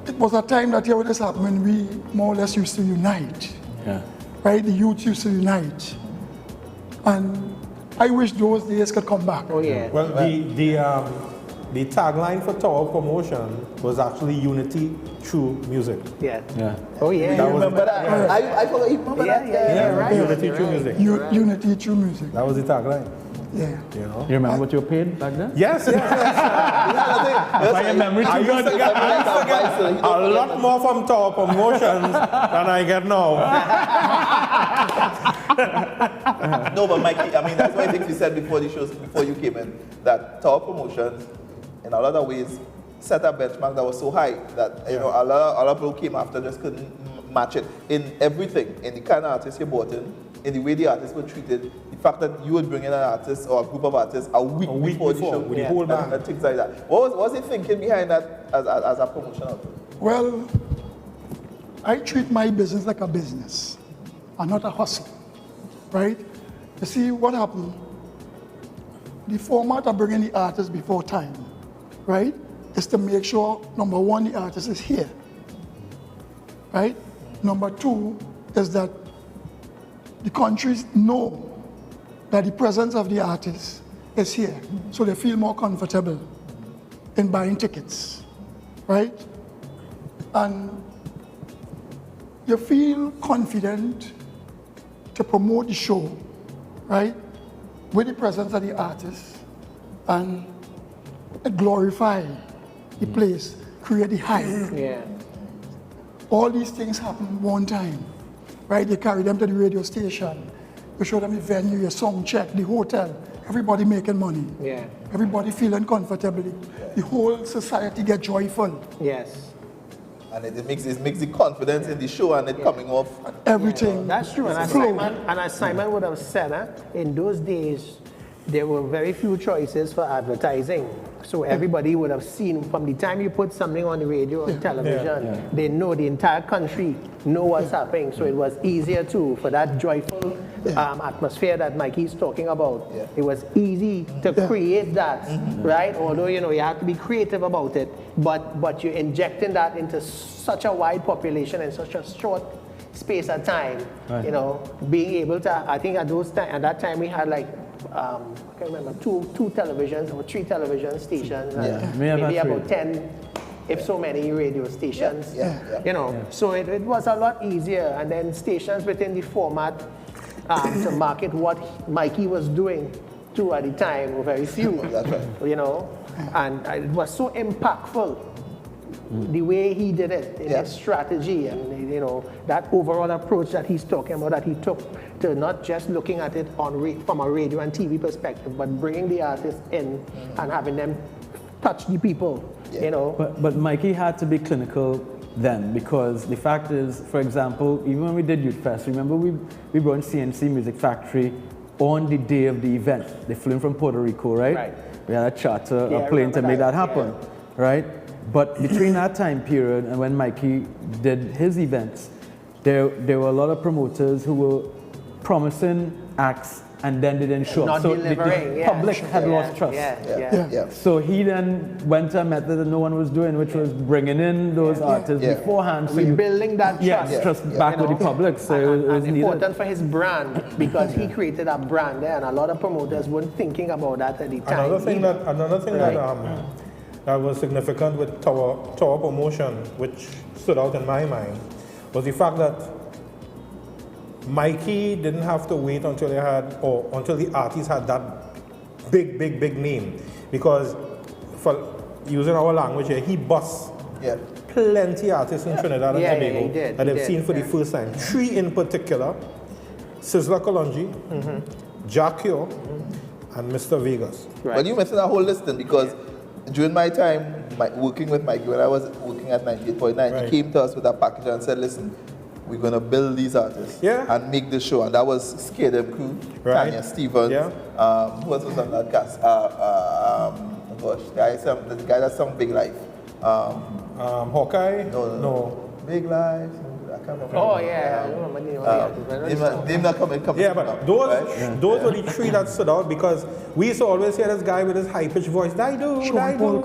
it was a time that here when this happened when we more or less used to unite. Right? The youth used to unite. And I wish those days could come back. Well, the tagline for Tower Promotion was actually unity through music. Oh yeah. You remember that? I forgot you remember that? Right. Unity through music. Unity through music. That was the tagline. Yeah. You know? You remember what you were paid back then? Yes. By your memory too good. I get a lot more from Tower Promotions than I get now. No, but Mikey, I mean, that's one of the things you said before the shows, before you came in, that Tower Promotions, in a lot of ways, set a benchmark that was so high that you know a lot of people came after just couldn't match it in everything, in the kind of artists you brought in the way the artists were treated, the fact that you would bring in an artist or a group of artists a week before the show, with the whole band. and things like that. What was he thinking behind that as a promotional? Well, I treat my business like a business and not a hustle, right? You see what happened? The format of bringing the artist before time, right, is to make sure, number one, the artist is here, right? Number two is that the countries know that the presence of the artist is here, so they feel more comfortable in buying tickets, right? And you feel confident to promote the show, right, with the presence of the artist, and glorify the place, create the hype. All these things happen one time, right? You carry them to the radio station, you show them the venue, your sound check, the hotel, everybody making money. Everybody feeling comfortable. The whole society get joyful. And it makes the confidence in the show and it coming off. Everything. That's true. And as Simon would have said, in those days, there were very few choices for advertising. So everybody would have seen from the time you put something on the radio or television, they know the entire country know what's happening. So it was easier too for that joyful atmosphere that Mikey's talking about. It was easy to create that, right? Although you have to be creative about it, but you're injecting that into such a wide population in such a short space of time. You know, being able to. I think at that time we had like. I can't remember, two televisions or 3 television stations, and maybe about 10, if so many radio stations. You know, so it was a lot easier, and then stations within the format to market what Mikey was doing too at the time were very few. You know, and it was so impactful the way he did it, his strategy, and you know that overall approach that he's talking about, that he took to not just looking at it from a radio and TV perspective, but bringing the artists in and having them touch the people. You know. But Mikey had to be clinical then, because the fact is, for example, even when we did Youth Fest, remember we brought in CNC Music Factory on the day of the event. They flew in from Puerto Rico, right? We had a charter, a plane to make that happen, right? But between that time period and when Mikey did his events, there were a lot of promoters who were promising acts and then they didn't show up. So the public had lost trust. So he then went to a method that no one was doing, which was bringing in those artists beforehand. So rebuilding that trust. Trust back with the public. So it was important for his brand, because he created a brand there, and a lot of promoters weren't thinking about that at the time. Another thing that was significant with Tower Promotion, which stood out in my mind, was the fact that Mikey didn't have to wait until until the artist had that big name, because for using our language here, he bossed plenty artists in Trinidad and Tobago that I've seen for the first time. 3 in particular: Sizzla Kalonji, Jack Hill, and Mr. Vegas. But you mentioned that whole list then, because during my time working with Mikey, when I was working at 98.9, he came to us with a package and said, listen, we're going to build these artists and make this show. And that was Scare Them Crew, Tanya Stevens, who else was on that cast? The guy that sung Big Life. Hawkeye? No. Big Life. I can't remember. Oh, yeah. I remember the name not coming but those were the 3 that stood out, because we used to always hear this guy with his high-pitched voice, Sean Paul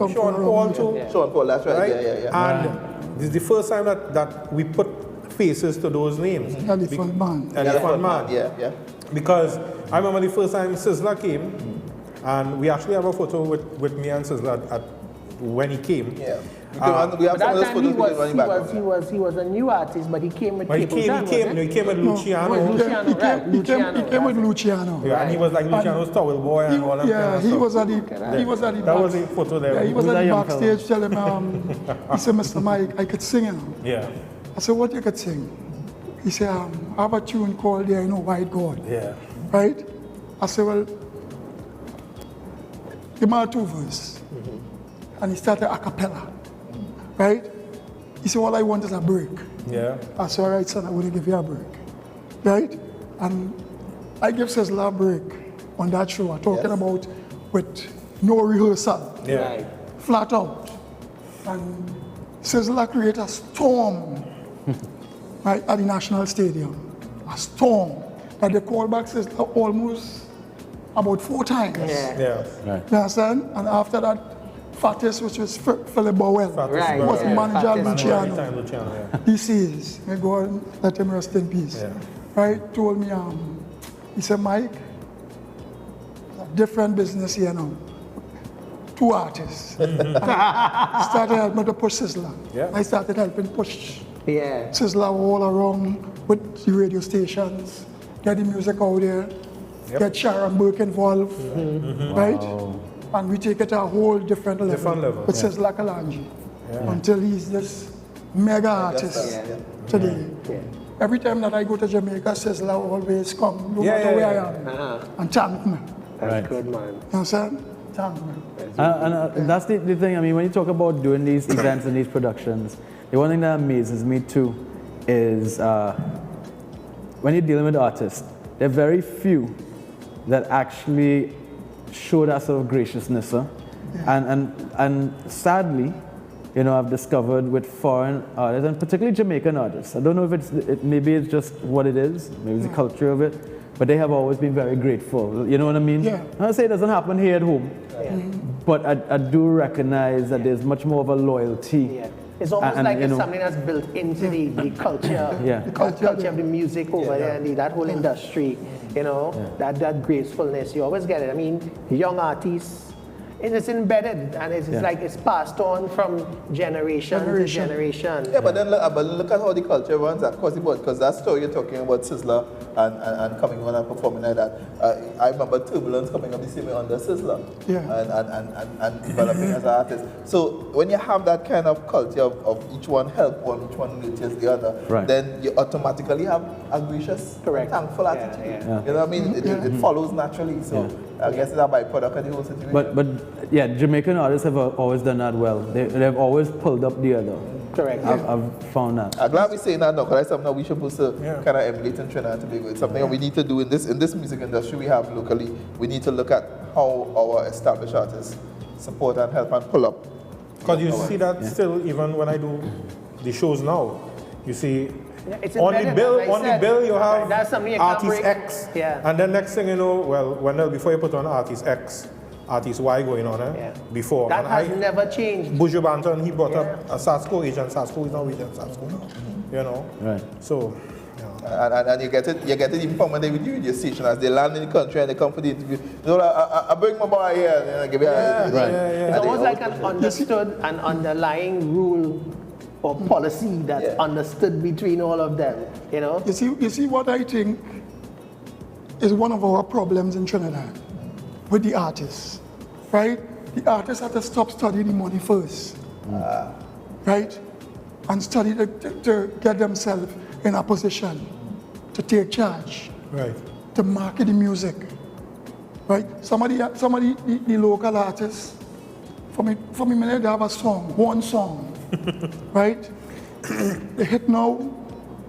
too. Sean Paul, that's right. And this is the first time that we put faces to those names. Elephant Man. Because I remember the first time Sizzla came, and we actually have a photo with me and Sizzla at when he came. We have some of those photos running back. He was a new artist, but he came with he came with Luciano. He came with Luciano. And he was like Luciano's towel boy and all that. Yeah, he was at the that was the photo there. He was at the backstage telling him, he said, Mr. Mike, I could sing. I said, what you could sing? He said, I have a tune called There Ain't No White God. Right? I said, well, give me 2 verses. And he started a cappella. Right? He said, all I want is a break. I said, all right, son, I'm going to give you a break. Right? And I gave Sizzla a break on that show, talking about with no rehearsal. Flat out. And Sizzla created a storm right, at the National Stadium. A storm that they called back Sizzla almost about 4 times. You understand? And after that, Fatis, which was Philip Bowell, was the manager of Luciano. DCs, may God let him rest in peace. Right? Told me, he said, Mike, a different business here now. 2 artists. Started helping me to push Sizzla. I started helping push Sizzla all around with the radio stations, get the music out there, get Sharon Burke involved, right? And we take it to a whole different level. With Sizzla Kalonji, until he's this mega artist today. Every time that I go to Jamaica, Sizzla always come, no matter where I am, and thank me. That's good, man. You understand? Thank me. And that's the thing. I mean, when you talk about doing these events and these productions, the one thing that amazes me too is when you're dealing with artists, there are very few that actually show that sort of graciousness. And sadly, you know, I've discovered with foreign artists, and particularly Jamaican artists, I don't know if maybe it's just what it is, maybe it's the culture of it, but they have always been very grateful. You know what I mean? I say it doesn't happen here at home, but I do recognize that there's much more of a loyalty. It's almost like it's something that's built into the culture, the culture of the music over there, and that whole industry, you know, that gracefulness, you always get it. I mean, young artists, it's embedded, and it's like it's passed on from generation to generation. Yeah, but then look at how the culture runs across the board, because that story you're talking about, Sizzler and coming on and performing like that. I remember Turbulence coming up the same way under Sizzler and developing as an artist. So when you have that kind of culture of each one help one, each one nurtures the other, then you automatically have a gracious, thankful attitude. You know what I mean? It follows naturally. So I guess it's a byproduct of the whole situation. But yeah, Jamaican artists have always done that well. They've always pulled up the other. Correct. I've found that. I'm glad we're saying that now, because that's something that we should put kind of emulate in Trinidad and Tobago. It's something that we need to do in this music industry we have locally. We need to look at how our established artists support and help and pull up. Because you see that still, even when I do the shows now, you see on the bill you have Artist X, and then next thing you know, well, before you put on Artist X, Artist Y going on before. That has never changed. Buju Banton, he brought up a Satsco agent. Satsco is not with Satsco now. You know? Right. So, and you get it even from when they with you in your station, as they land in the country and they come for the interview. You know, I bring my boy here and give me It's almost like an understood and underlying rule or policy that's understood between all of them. You know? You see what I think is one of our problems in Trinidad with the artists, right? The artists have to stop studying the money first, right? And study to get themselves in a position to take charge, right? To market the music, right? Somebody, the local artists, for me, they have a song, one song, right? They hit now,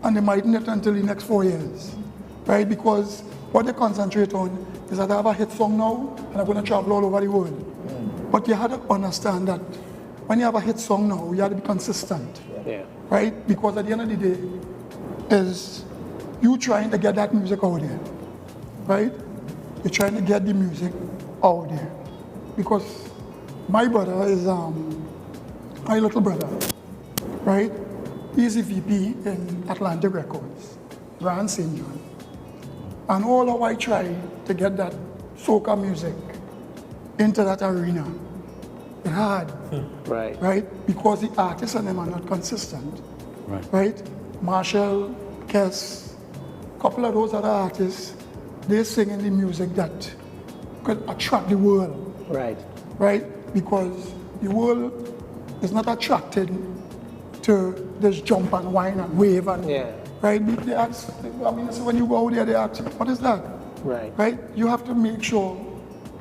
and they mightn't hit until the next 4 years, right? Because what they concentrate on is that I have a hit song now, and I'm going to travel all over the world. But you have to understand that when you have a hit song now, you have to be consistent, right? Because at the end of the day, is you trying to get that music out there, right? You're trying to get the music out there. Because my brother is my little brother, right? He's a VP in Atlantic Records, Rand St. John. And all of I try to get that soca music into that arena, it's hard, right? Because the artists and them are not consistent, right? Marshall, Kess, a couple of those other artists, they're singing the music that could attract the world, right? Because the world is not attracted to just jump and whine and wave and right? They ask, so when you go out there, they ask, what is that? Right? You have to make sure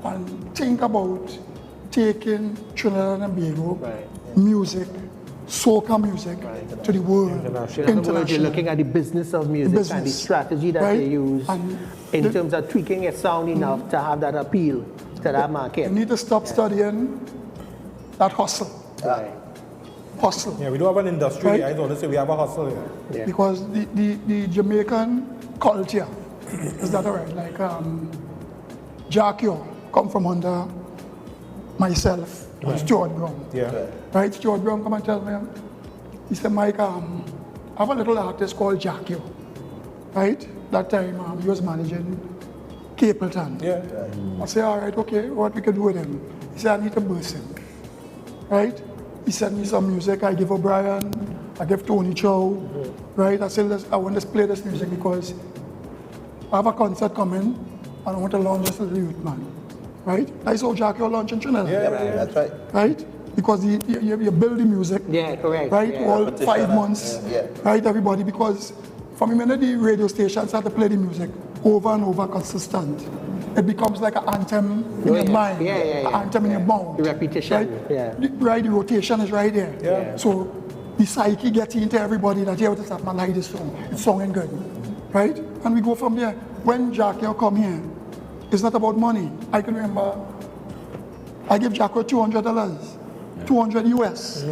and think about taking Trinidad and Tobago music, soca music, to the world. Internationally. You're looking at the business of music and the strategy that they use in terms of tweaking it sound enough to have that appeal to that market. You need to stop studying that hustle. Hustle. Yeah, we do have an industry. I don't say we have a hustle here. Because the Jamaican culture is that right? Like Jackie come from under myself, Stuart Brown. Right? Stuart Brown come and tell me, he said, Mike, I have a little artist called Jackie. Right? That time he was managing Capleton. I said, all right, okay, what we can do with him? He said, I need to burst him. Right? He sent me some music. I give O'Brien, I give Tony Chow, right? I said, I want to play this music because I have a concert coming and I want to launch this little youth man, right? That's how Jackie launch in Trinidad. That's right. Right? Because you build the music, right? All 5 months, right, everybody? Because for me, when the radio stations start to play the music over and over consistent, it becomes like an anthem in your mind, an anthem in your mouth. The repetition, right? The rotation is right there. So the psyche gets into everybody that, what is that, man, like this song, it's sounding good, right? And we go from there. When Jackie come here, it's not about money. I can remember, I give Jackie $200, 200 US,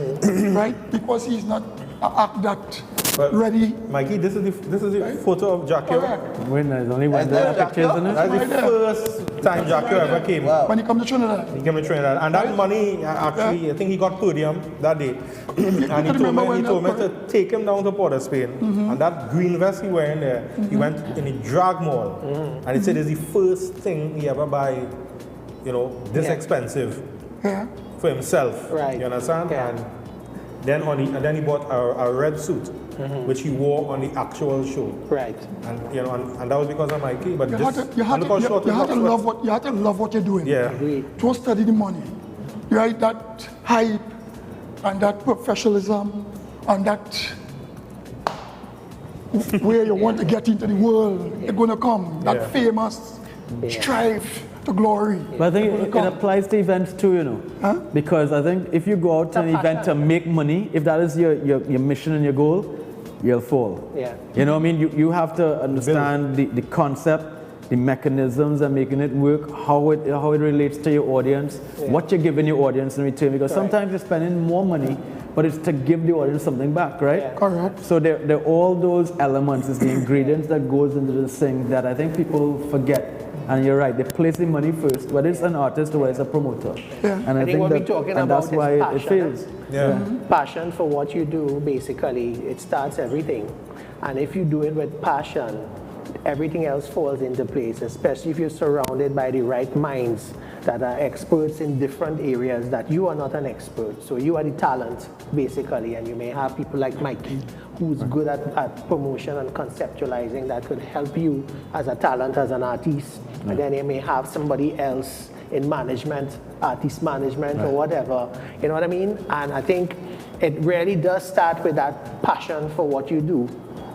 right? Because he's not an act that ready. Mikey, this is the photo of Jackie. When there's only one there pictures in it. That's the first time Jackie ever came. When he come to Trinidad. He came to Trinidad. And that money, actually, I think he got podium that day. And he told me to take him down to Port of Spain. And that green vest he wearing there, he went in the drag mall. And he said it's the first thing he ever buy, this expensive. for himself. Right. You understand? Yeah. And then he bought a red suit, which he wore on the actual show. Right. And you know, and that was because of Mikey. But You just had to love what you're doing. Yeah. Don't study the money. Right? That hype and that professionalism and that where you want to get into the world, you're gonna come. That famous strive to glory. But I think it applies to events too, you know. Because I think if you go out to an event to make money, if that is your mission and your goal, you'll fall. Yeah. You know what I mean? You have to understand the concept, the mechanisms and making it work, how it relates to your audience, what you're giving your audience in return. Because sometimes you're spending more money, but it's to give the audience something back, right? Yeah. Correct. So there are all those elements, it's the ingredients that goes into this thing that I think people forget. And you're right, they place the money first, whether it's an artist or whether it's a promoter. Yeah. And I think what that, we're talking and about that's why is it passion. fails. Passion for what you do, basically, it starts everything. And if you do it with passion, everything else falls into place, especially if you're surrounded by the right minds that are experts in different areas that you are not an expert. So you are the talent, basically, and you may have people like Mikey, who's good at promotion and conceptualizing that could help you as a talent, as an artist. And then you may have somebody else in management, artist management or whatever, you know what I mean? And I think it really does start with that passion for what you do,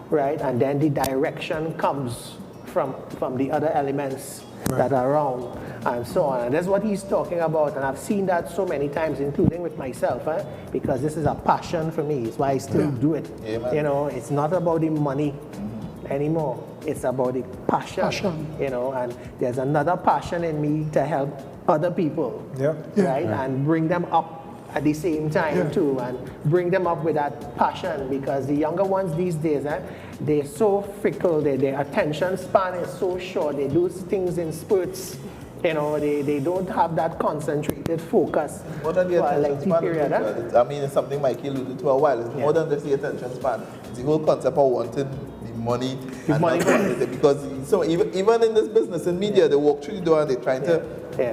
right? And then the direction comes from the other elements that are around and so on. And that's what he's talking about. And I've seen that so many times, including with myself, because this is a passion for me. It's why I still do it. You know, it's not about the money anymore. It's about the passion, you know, and there's another passion in me to help other people, right? And bring them up at the same time too, and bring them up with that passion, because the younger ones these days, they're so fickle, their attention span is so short, they do things in spurts, you know, they don't have that concentrated focus More than the for a attention lengthy span, period. I mean, it's something Mikey alluded to a while. It's more than just the attention span. It's the whole concept of wanting the money. And not wanting it. Because so even in this business, in media, they walk through the door and they're trying to,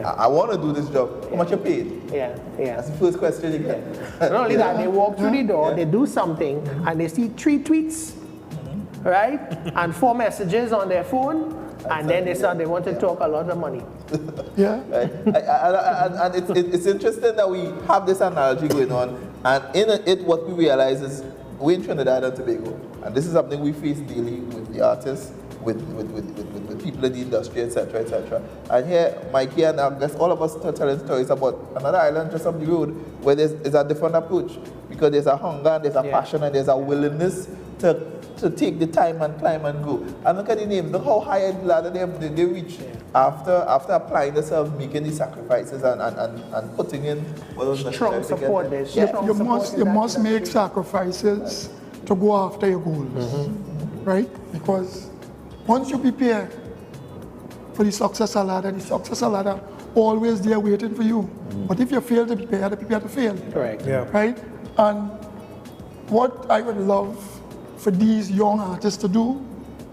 I want to do this job. How much you paid? That's the first question you get. Not only that, they walk through the door, they do something, and they see 3 tweets, right? And 4 messages on their phone, and then they start, they want to talk a lot of money. And it's interesting that we have this analogy going on, and in it, what we realize is we're in Trinidad and Tobago, and this is something we face daily with the artists, with people in the industry, etc., etc. And here, Mikey and I guess all of us are telling stories about another island just up the road where there's a different approach, because there's a hunger, and there's a passion, and there's a willingness to take the time and climb and go. And look at the names, look how high the ladder they reach after applying themselves, making the sacrifices and putting in strong support. You must make sacrifices to go after your goals, right? Because once you prepare for the success ladder always there waiting for you. But if you fail to prepare, you prepare to fail. Correct. Right? And what I would love for these young artists to do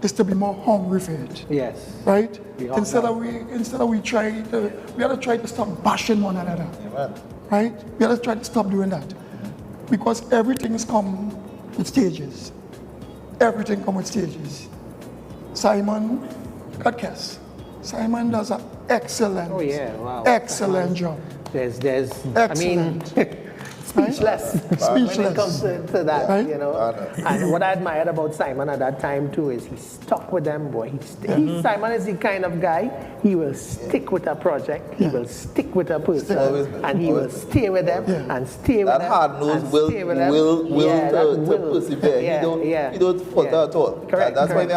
is to be more hungry for it. Yes. Right? Instead of we have to try to stop bashing one another. Amen. Right? We have to try to stop doing that. Because everything's come with stages. Everything comes with stages. Simon Cutcast. Simon does an excellent, excellent job. There's excellent. I mean, speechless when it comes to that, you know. And what I admired about Simon at that time too is he stuck with them, boy. Simon is the kind of guy, he will stick with a project, he will stick with a person, and he will stay with them and stay with them. That hard nose will to persevere. He don't falter at all. Correct. That's why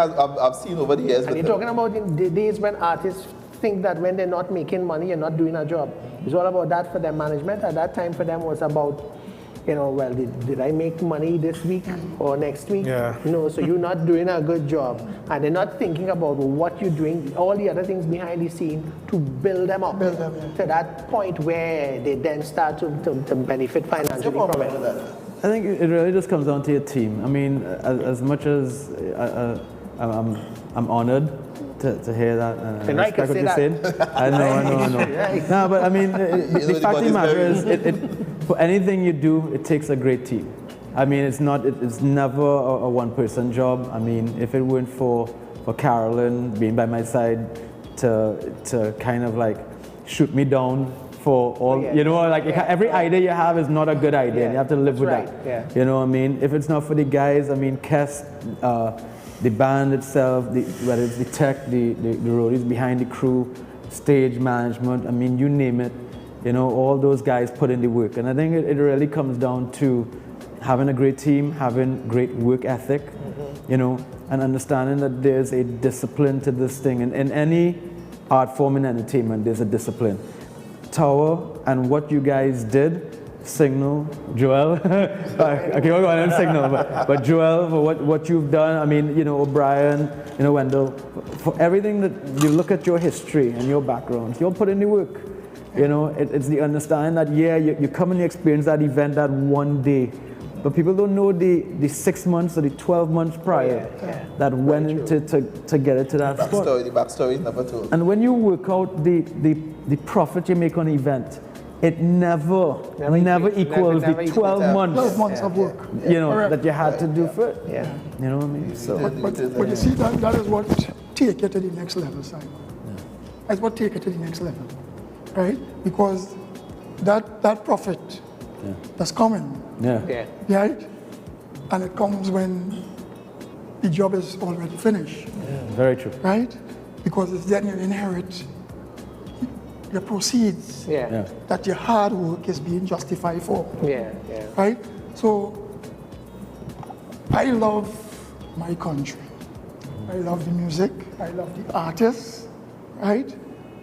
I've seen over the years. And you're talking about in the days when artists think that when they're not making money, you're not doing a job. It's all about that for their management. At that time for them was about, you know, well, did I make money this week or next week? No, so you're not doing a good job. And they're not thinking about what you're doing, all the other things behind the scene to build them up to that point where they then start to benefit financially from it. I think it really just comes down to your team. I mean, as much as I'm honored to hear that. And And I respect can what say you're saying. I know. No, but I mean, the fact of the matter is, for anything you do, it takes a great team. I mean, it's never a one-person job. I mean, if it weren't for Carolyn being by my side to kind of like shoot me down for all, you know, like every idea you have is not a good idea, and you have to live with that. Yeah. You know what I mean? If it's not for the guys, I mean, Kes, the band itself, whether it's the tech, the roadies behind the crew, stage management, I mean, you name it, you know, all those guys put in the work. And I think it really comes down to having a great team, having great work ethic, you know, and understanding that there's a discipline to this thing. And in any art form in entertainment, there's a discipline. Tower and what you guys did, Signal, Joel, I keep on going Signal, but Joel, for what you've done, I mean, you know, O'Brien, you know, Wendell, for everything that you look at your history and your backgrounds, you'll put in the work. You know, it's the understanding that, yeah, you come and you experience that event that one day, but people don't know the 6 months or the 12 months prior that went into to get it to that spot. The backstory is never told. And when you work out the profit you make on an event, it never equals the 12 months. 12 months of work. You know, Correct. that you had to do for it. Yeah. You know what I mean? So. But you see, that is what take you to the next level, Simon. That's what take you to the next level, right? Because that profit that's coming, right? And it comes when the job is already finished. Very true. Right? Because it's then you inherit your proceeds that your hard work is being justified for. Right? So I love my country. I love the music. I love the artists. Right?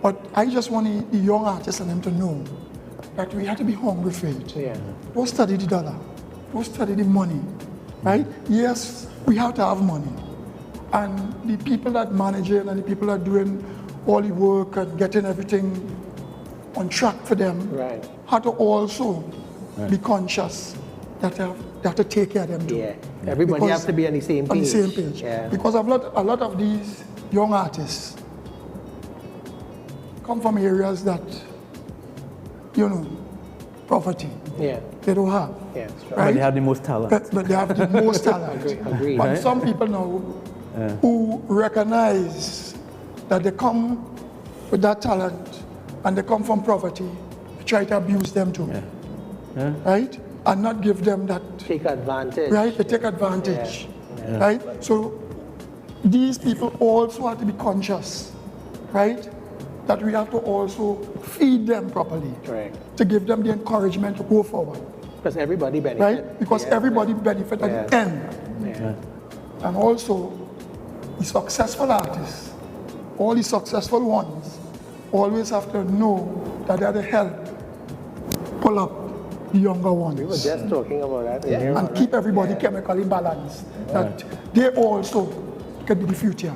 But I just want the young artists and them to know that we have to be hungry for it. Don't study the dollar. Don't study the money. Right? Yes, we have to have money. And the people that manage it and the people that are doing all the work and getting everything on track for them have to also be conscious that they have to take care of them too. Everybody has to be on the same page. On the same page. Because a lot of these young artists come from areas that, you know, poverty. They don't have. Right? But they have the most talent. But they have the most talent. Agreed. But some people now who recognize that they come with that talent and they come from poverty, they try to abuse them too. Right? And not give them that. Take advantage. Right? They take advantage. Right? So these people also have to be conscious, right? That we have to also feed them properly. To give them the encouragement to go forward. Because everybody benefits. Right? Because everybody benefits at the end. And also, the successful artists, all the successful ones, always have to know that they have to help pull up the younger ones. We were just talking about that. And keep everybody chemically balanced. That they also can be the future.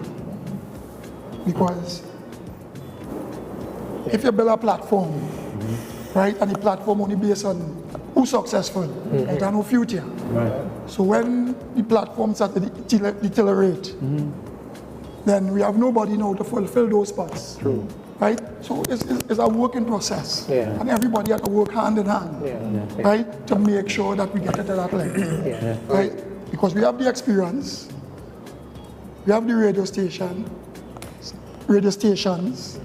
Because if you build a platform, right, and the platform only based on who's successful, it has no future. So when the platforms start to deteriorate, then we have nobody now to fulfill those spots. Right? So it's a working process. And everybody has to work hand in hand, right, to make sure that we get it to that level. Right? Because we have the experience, we have the radio stations,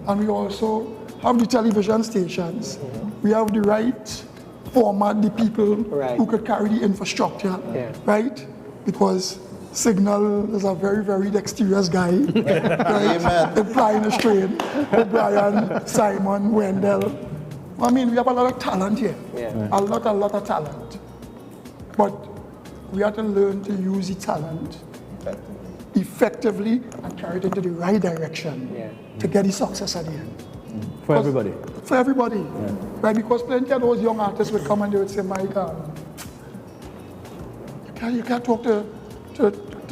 and we also have the television stations. We have the right format, the people who could carry the infrastructure, right? Because Signal is a very, very dexterous guy, right? Applying a strain, O'Brien, Simon, Wendell. I mean, we have a lot of talent here, a lot of talent. But we have to learn to use the talent effectively and carry it into the right direction to get the success at the end. For everybody. For everybody. Right? Because plenty of those young artists would come and they would say, Mike, you can't talk to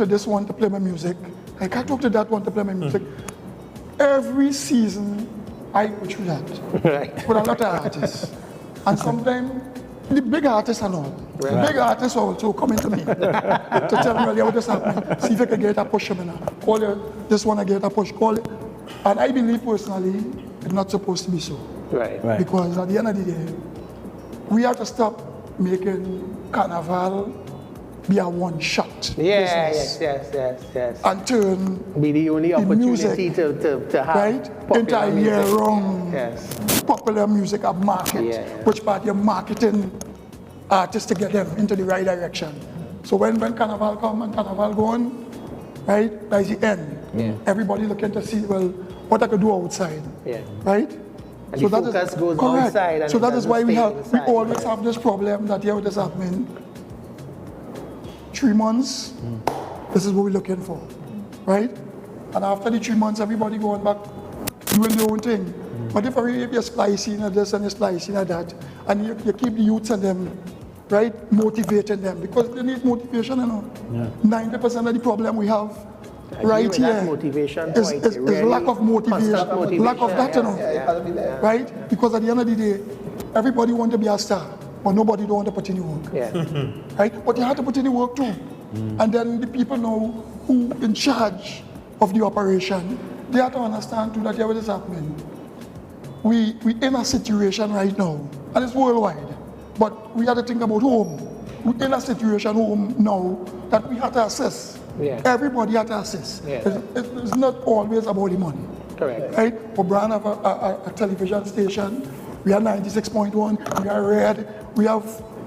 this one to play my music. I can't talk to that one to play my music. Every season, I go through that with a lot of artists. And sometimes the big artists and all. The big artists also coming to me to tell me, well, what is happening. See if you can get a push. Call you, this one I get a push. Call it. And I believe personally, it's not supposed to be so. Right. Because at the end of the day, we have to stop making Carnival be a one-shot business. Yes. And turn be the only opportunity to have into a year-round Yes. popular music of market, which part you're marketing artists to get them into the right direction. So when Carnival come and Carnival go on, right, that's the end. Everybody looking to see, well, what I could do outside, right? And so the focus goes correct. outside. And so that is why we inside. always have this problem that here what is happening. 3 months, this is what we're looking for, right? And after the 3 months, everybody going back doing their own thing. But if you're splicing at this and you're splicing at that, and you keep the youths and them, right, motivating them, because they need motivation, 90% of the problem we have right here motivation is lack of motivation, lack of that, right? Because at the end of the day, everybody wants to be a star, but nobody don't want to put in the work, right? But you have to put in the work too. And then the people know who in charge of the operation, they have to understand too that what is happening. We in a situation right now, and it's worldwide, but we have to think about home. We're in a situation home now that we have to assess. Everybody has to assess. It's not always about the money. Correct. Right? O'Brien have a television station. We have 96.1. We are Red. We have,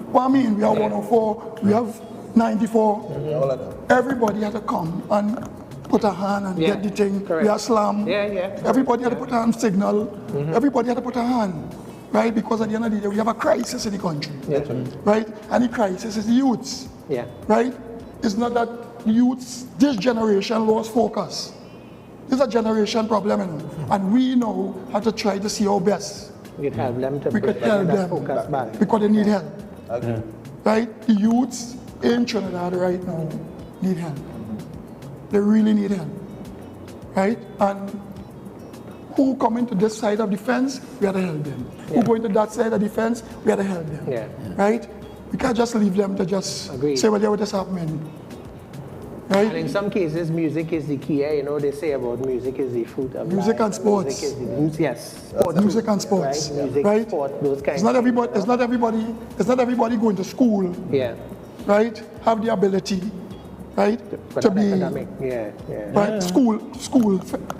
we have 104. We have 94. Everybody has to come and put a hand and get the thing. We have Slam. Everybody had to put a hand signal. Everybody had to put a hand. Right? Because at the end of the day, we have a crisis in the country. Right? And the crisis is the youths. Right? It's not that youths, this generation lost focus. This is a generation problem, and we know how to try to see our best. We could help them to we could help them focus back. because they need help. Right? The youths in Trinidad right now need help. They really need help. Right? And who come into this side of the fence, we have to help them. Who go into that side of the fence, we have to help them. Right? We can't just leave them to just say, well, what is happening. Right? And in some cases, music is the key. You know, they say about music is the fruit of music life. And sports. Music is the, sport music and sports. Right? Music, right? sport, those kinds. It's not everybody going to school. Right? Have the ability. Right? To be right? School.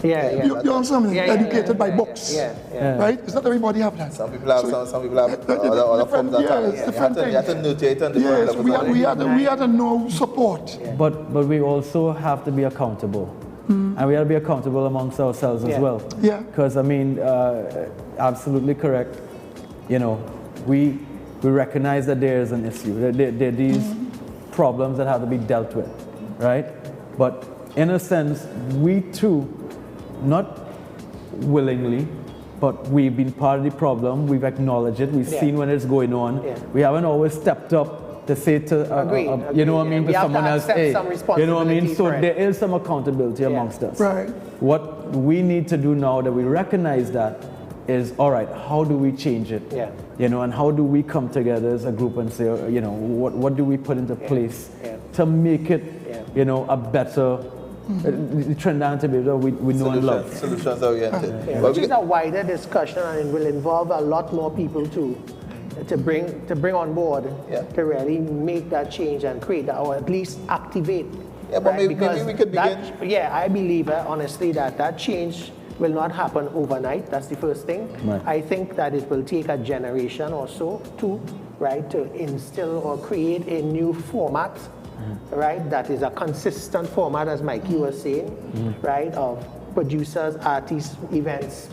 You understand me? Educated by books. Right? It's not everybody have that. Some people have some people have other forms of talent. You have to nurture it on different levels. We have to know support. But we also have to be accountable. And we have to be accountable amongst ourselves as well. Because I mean, absolutely correct. You know, we recognize that there is an issue. There are these problems that have to be dealt with, right? But in a sense, we too, not willingly, but we've been part of the problem. We've acknowledged it. We've seen when it's going on. We haven't always stepped up to say to, you know what I mean, to someone else, hey, you know what I mean? So there is some accountability amongst us. Right. What we need to do now that we recognize that is, all right, how do we change it? You know, and how do we come together as a group and say, you know, what do we put into place to make it, you know, a better Trinidad and Tobago we know and love. Solutions oriented. Which is a wider discussion, and it will involve a lot more people too, to bring on board to really make that change and create that, or at least activate. But maybe we could begin. I believe honestly that change will not happen overnight. That's the first thing. I think that it will take a generation or so too, right, to instill or create a new format, right, that is a consistent format, as Mikey was saying, right, of producers, artists, events,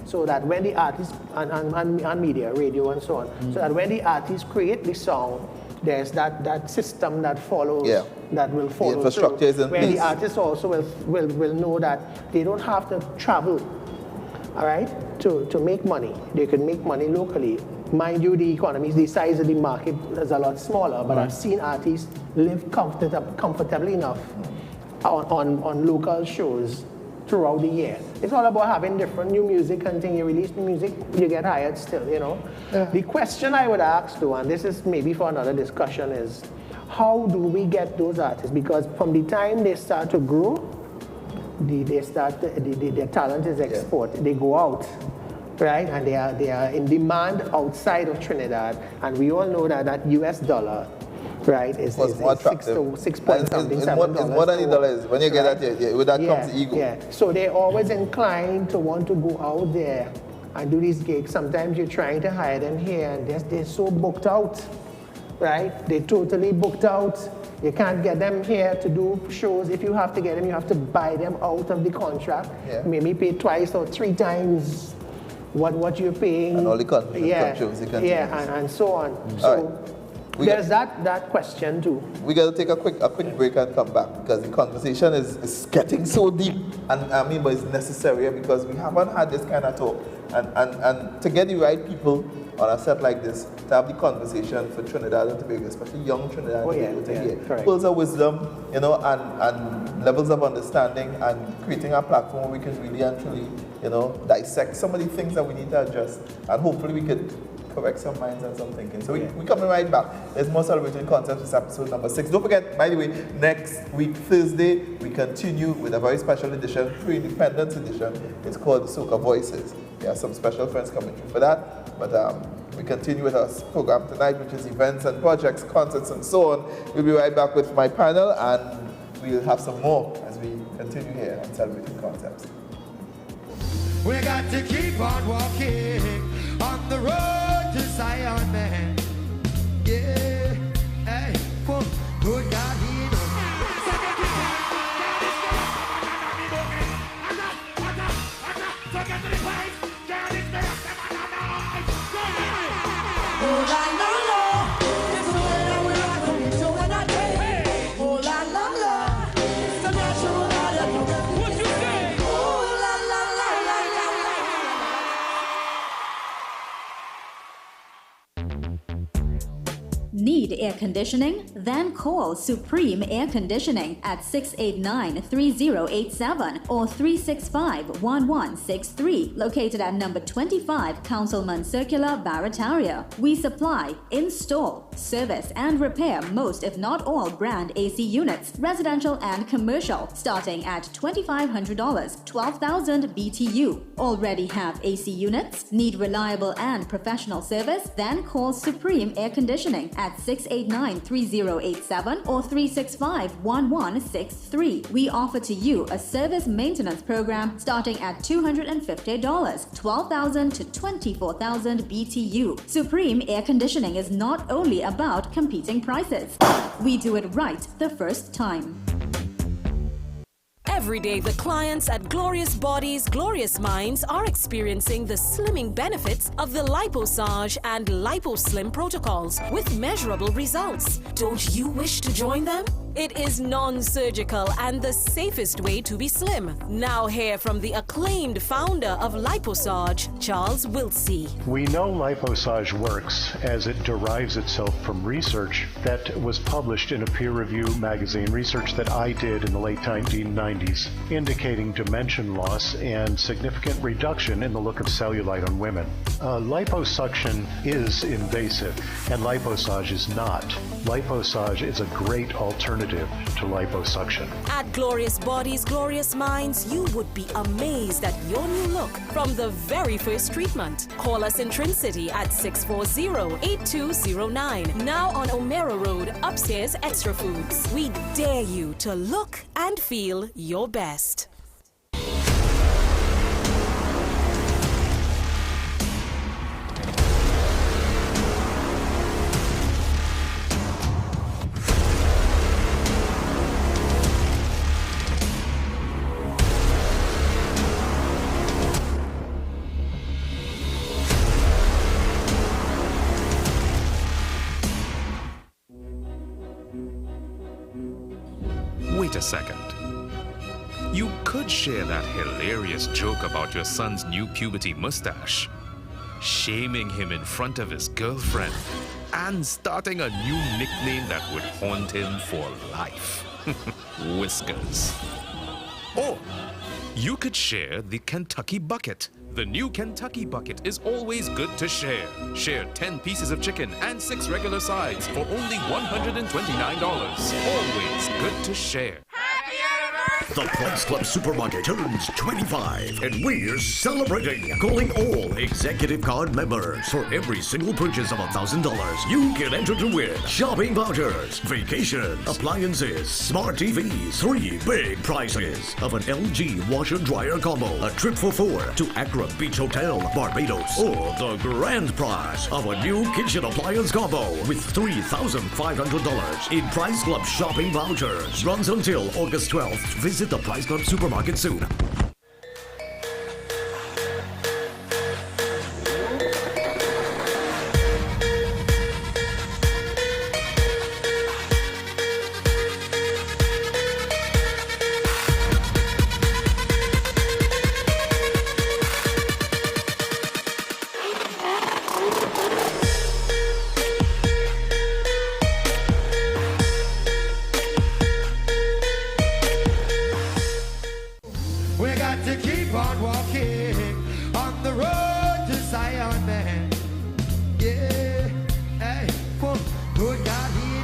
so that when the artists, and media, radio and so on, so that when the artists create the song, there's that system that follows, that will follow. The infrastructure is in where place. the artists also will know that they don't have to travel, all right, to make money. They can make money locally. Mind you, the economy, the size of the market is a lot smaller, but I've seen artists live comfortably enough on local shows throughout the year. It's all about having different new music and thing. You release new music, you get hired still, you know. Yeah. The question I would ask though, and this is maybe for another discussion, is how do we get those artists? Because from the time they start to grow, their talent is exported. They go out, right? And they are in demand outside of Trinidad. And we all know that US dollar, right, is more attractive. six point something, $7. It's more than $8. When you get that, with that comes the ego. Yeah. So they're always inclined to want to go out there and do these gigs. Sometimes you're trying to hire them here, and they're so booked out, right? They're totally booked out. You can't get them here to do shows. If you have to get them, you have to buy them out of the contract. Yeah. Maybe pay twice or three times what you're paying. And all the countries and so on. All So right. there's that question too. We got to take a quick break and come back because the conversation is getting so deep, and I mean, but it's necessary because we haven't had this kind of talk, and to get the right people on a set like this, to have the conversation for Trinidad and Tobago, especially young Trinidad and Tobago, to hear pearls of wisdom, you know, and levels of understanding, and creating a platform where we can really and truly, you know, dissect some of the things that we need to adjust, and hopefully we could correct some minds and some thinking. So we coming right back. There's more Celebrating Concepts. This episode number 6. Don't forget, by the way, next week, Thursday, we continue with a very special edition, pre-independence edition. It's called the Soca Voices. We have some special friends coming through for that. But we continue with our program tonight, which is events and projects, concerts, and so on. We'll be right back with my panel, and we'll have some more as we continue here on Celebrating Concepts. We got to keep on walking on the road to Zion, man. Yeah, hey, for good God, he knows. Oh la la la, it's the way that we rock when we do it that way. Oh la la la, it's the natural law that you get. What you say? Oh la la la la la. Need air conditioning? Then call Supreme Air Conditioning at 689-3087 or 365-1163, located at number 25 Councilman Circular, Barataria. We supply, install, service, and repair most if not all brand AC units, residential and commercial, starting at $2,500, 12,000 BTU. Already have AC units? Need reliable and professional service? Then call Supreme Air Conditioning at 689-3087 or 365-1163. We offer to you a service maintenance program starting at $250, 12,000 to 24,000 BTU. Supreme Air Conditioning is not only about competing prices. We do it right the first time. Every day, the clients at Glorious Bodies, Glorious Minds are experiencing the slimming benefits of the LipoSarge and LipoSlim protocols with measurable results. Don't you wish to join them? It is non-surgical and the safest way to be slim. Now hear from the acclaimed founder of LipoSarge, Charles Wiltsey. We know LipoSarge works as it derives itself from research that was published in a peer-reviewed magazine, research that I did in the late 1990s, indicating dimension loss and significant reduction in the look of cellulite on women. Liposuction is invasive, and LipoSarge is not. LipoSarge is a great alternative to liposuction. At Glorious Bodies, Glorious Minds, you would be amazed at your new look from the very first treatment. Call us in Trin City at 640-8209. Now on O'Meara Road, upstairs Extra Foods. We dare you to look and feel your best. Wait a second. You could share that hilarious joke about your son's new puberty mustache, shaming him in front of his girlfriend, and starting a new nickname that would haunt him for life. Whiskers. Or you could share the Kentucky Bucket. The new Kentucky Bucket is always good to share. Share 10 pieces of chicken and 6 regular sides for only $129. Always good to share. The Price Club Supermarket turns 25, and we're celebrating. Calling all executive card members. For every single purchase of $1,000, you can enter to win shopping vouchers, vacations, appliances, smart TVs, 3 big prizes of an LG washer dryer combo, a trip for 4 to Accra Beach Hotel, Barbados, or the grand prize of a new kitchen appliance combo with $3,500 in Price Club shopping vouchers. Runs until August 12th. Visit the Price Club Supermarket soon. We got to keep on walking on the road to Zion, man. Yeah, hey, good God, he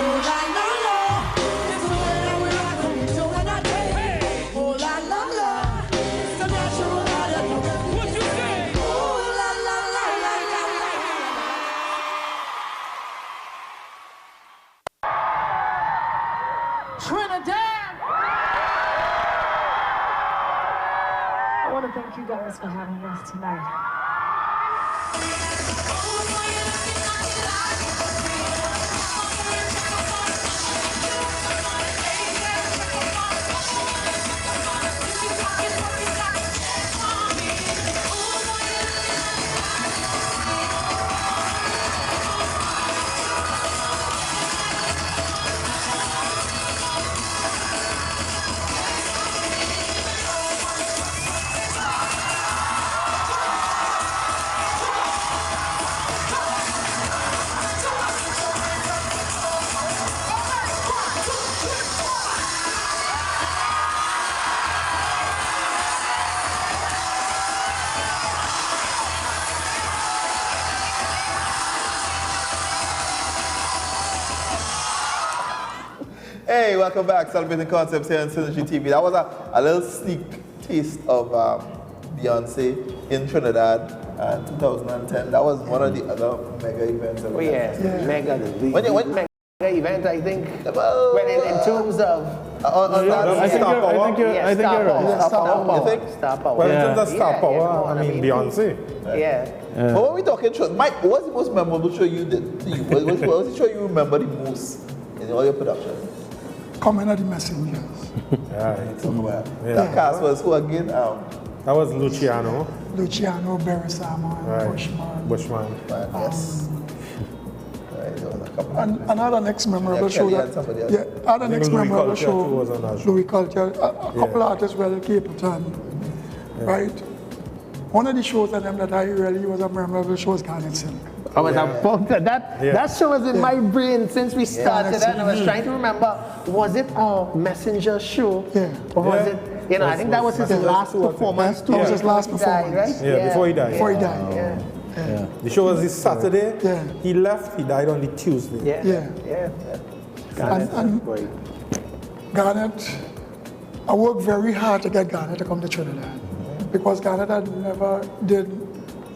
Oh la la la, it's the way that we rock and we do it that day. Oh la la la, it's the natural light of the rhythm. What you say? Oh la la la la la la. Trinidad. I want to thank you guys for having us tonight. Hey, welcome back. Celebrating Concepts here on Synergy TV. That was a little sneak taste of Beyonce in Trinidad in 2010. That was one of the other mega events. Oh yeah, mega. When event, I think. When in terms of. I think you're right. Star Power. You think? Star Power. Well, in terms of Star Power, I mean Beyonce. Yeah. But when we talking show, Mike, what was the most memorable show you did? What was the show you remember the most in all your production? Coming at the Messengers. That cast was who again? That was Luciano. Luciano, Beresama, Right. Bushman. Yes. And another next memorable show other next memorable show, Louis Culture, a couple artists were at Capleton, right? One of the shows of them that I really was a memorable show was Garnet Silk. I was about that show was in my brain since we started, and I was trying to remember, was it a Messenger show? Or was it, I think that was his last performance. That was his last performance. Right? Yeah, before he died. Before he died. The show was this Saturday. He left, he died on the Tuesday. And Garnet, I worked very hard to get Garnet to come to Trinidad because Garnet had never did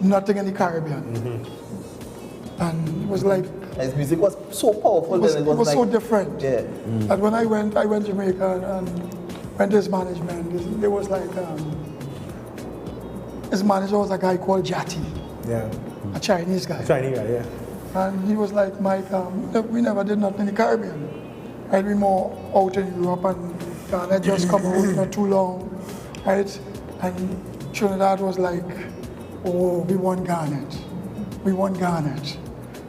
nothing in the Caribbean. And it was like... His music was so powerful. It was like, so different. Yeah. And when I went to Jamaica and went to his management, it was like... his manager was a guy called Jati. Yeah. A Chinese guy. And he was like, Mike, we never did nothing in the Caribbean. Right? We more out in Europe and Ghana just come out not too long. Right? And Trinidad was like, oh, we want Garnet. We want Garnet.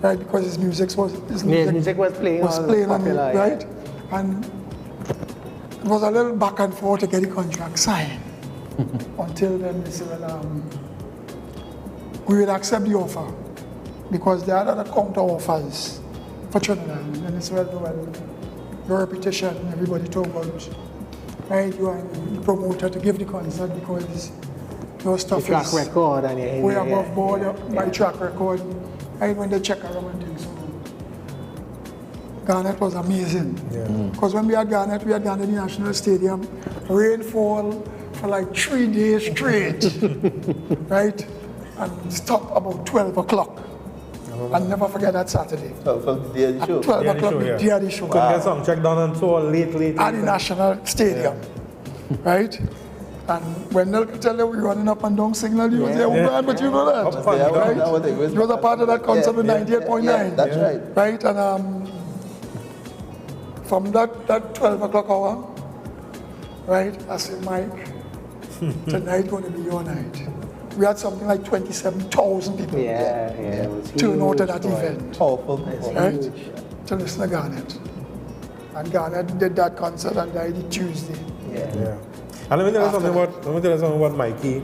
Right? Because his music was playing on it, right? And it was a little back and forth to get the contract signed. Until then they said, we will accept the offer, because they had other counter offers for Trinidad. And it's well, your reputation, everybody talk about, right? You are the promoter to give the concert because your stuff track is record and way above board, my track record. Right when they check around and things. So Garnet was amazing. Because when we had Garnet the National Stadium, rainfall for like 3 days straight, right? And stop about 12 o'clock. I'll never forget that Saturday. For the day of the show? 12 o'clock, the day of the show. Couldn't get some check down until late. At the National Stadium, right? And when they'll tell you we're running up and down signal, you was there, but you know that, right? You was a part of that concert with 98.9. That's right. Right, and from that 12 o'clock hour, right, I said, Mike, tonight going to be your night. We had something like 27,000 people turn out to that event. Right? To listen to Garnet. And Garnet did that concert and died Tuesday. Yeah. And let me tell you something about Mikey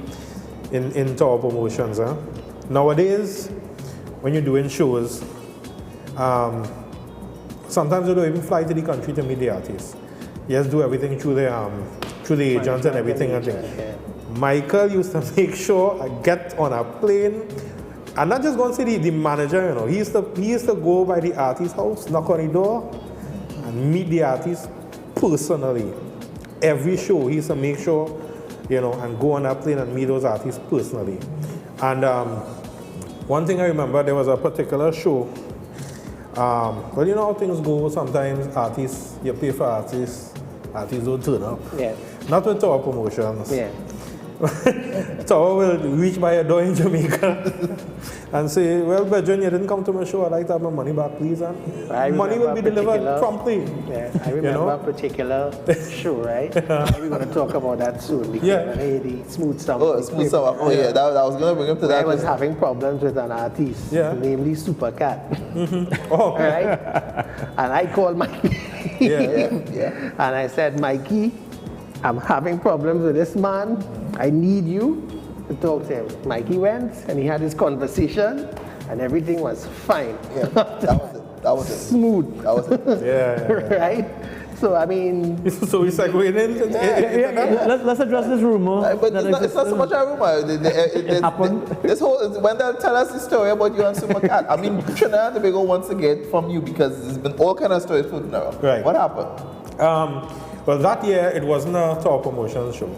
in Tower Promotions. Huh? Nowadays, when you're doing shows, sometimes you don't even fly to the country to meet the artists. You just do everything through the agents and everything. Michael used to make sure I get on a plane and not just go and see the manager, you know. He used to go by the artist's house, knock on the door, and meet the artist personally. Every show, he used to make sure, you know, and go on that plane and meet those artists personally. And one thing I remember, there was a particular show. Well, you know how things go. Sometimes artists, you pay for artists don't turn up. Yeah. Not with Tower Promotions. Yeah. Tower will reach by a door in Jamaica and say, well, Bedouin, you didn't come to my show. I'd like to have my money back, please. And money will be delivered promptly. Yeah, I remember a particular show, right? We're going to talk about that soon. Because the Smooth Stomach. Oh, Smooth Stomach. Oh, yeah. That was going to bring up to that. I was having problems with an artist, namely Supercat. Oh. Right? And I called Mikey. And I said, Mikey, I'm having problems with this man. I need you to talk to him. Mikey went and he had his conversation and everything was fine. Yeah, that was it. Smooth. That was it. Right? So, I mean... So we segued in? Let's address this rumor. But it's not so much a rumor. It happened. When they'll tell us the story about you and Supercat, I mean, Trinidad and Tobago wants to get from you because there's been all kind of stories floating around. Right. What happened? Well, that year, it wasn't a Tower Promotions show.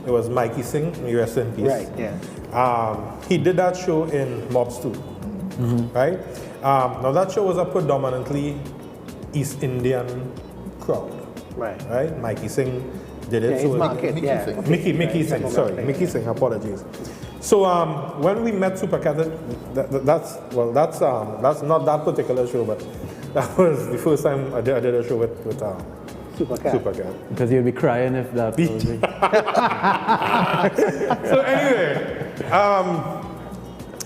It was Mikey Singh, may rest in peace. Right, yeah. He did that show in Mobs 2, right? Now, that show was a predominantly East Indian crowd. Right? Mikey Singh did it. Mickey Singh, sorry. Mickey Singh, apologies. So, when we met Supercat, that's not that particular show, but that was the first time I did a show with Supercat. Because you'd be crying if that was it. So anyway,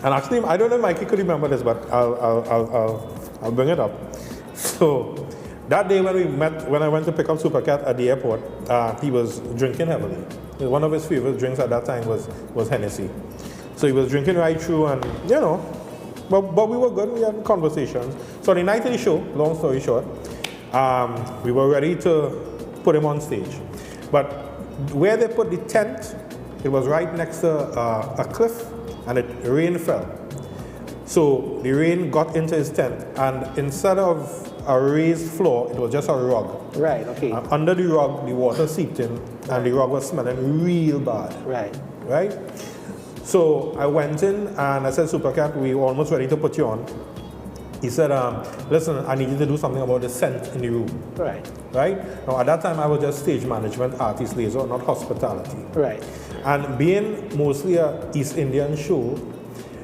and actually, I don't know if Mikey could remember this, but I'll bring it up. So that day when I went to pick up Supercat at the airport, he was drinking heavily. One of his favorite drinks at that time was Hennessy. So he was drinking right through, and you know, but we were good. We had conversations. So the night of the show, long story short, we were ready to put him on stage. But where they put the tent, it was right next to a cliff, and rain fell. So the rain got into his tent, and instead of a raised floor, it was just a rug. Right, okay. Under the rug, the water seeped in, and the rug was smelling real bad. Right? So I went in, and I said, Supercat, we were almost ready to put you on. He said, listen, I need you to do something about the scent in the room. Right? Now, at that time, I was just stage management, artist liaison, not hospitality. Right. And being mostly a East Indian show,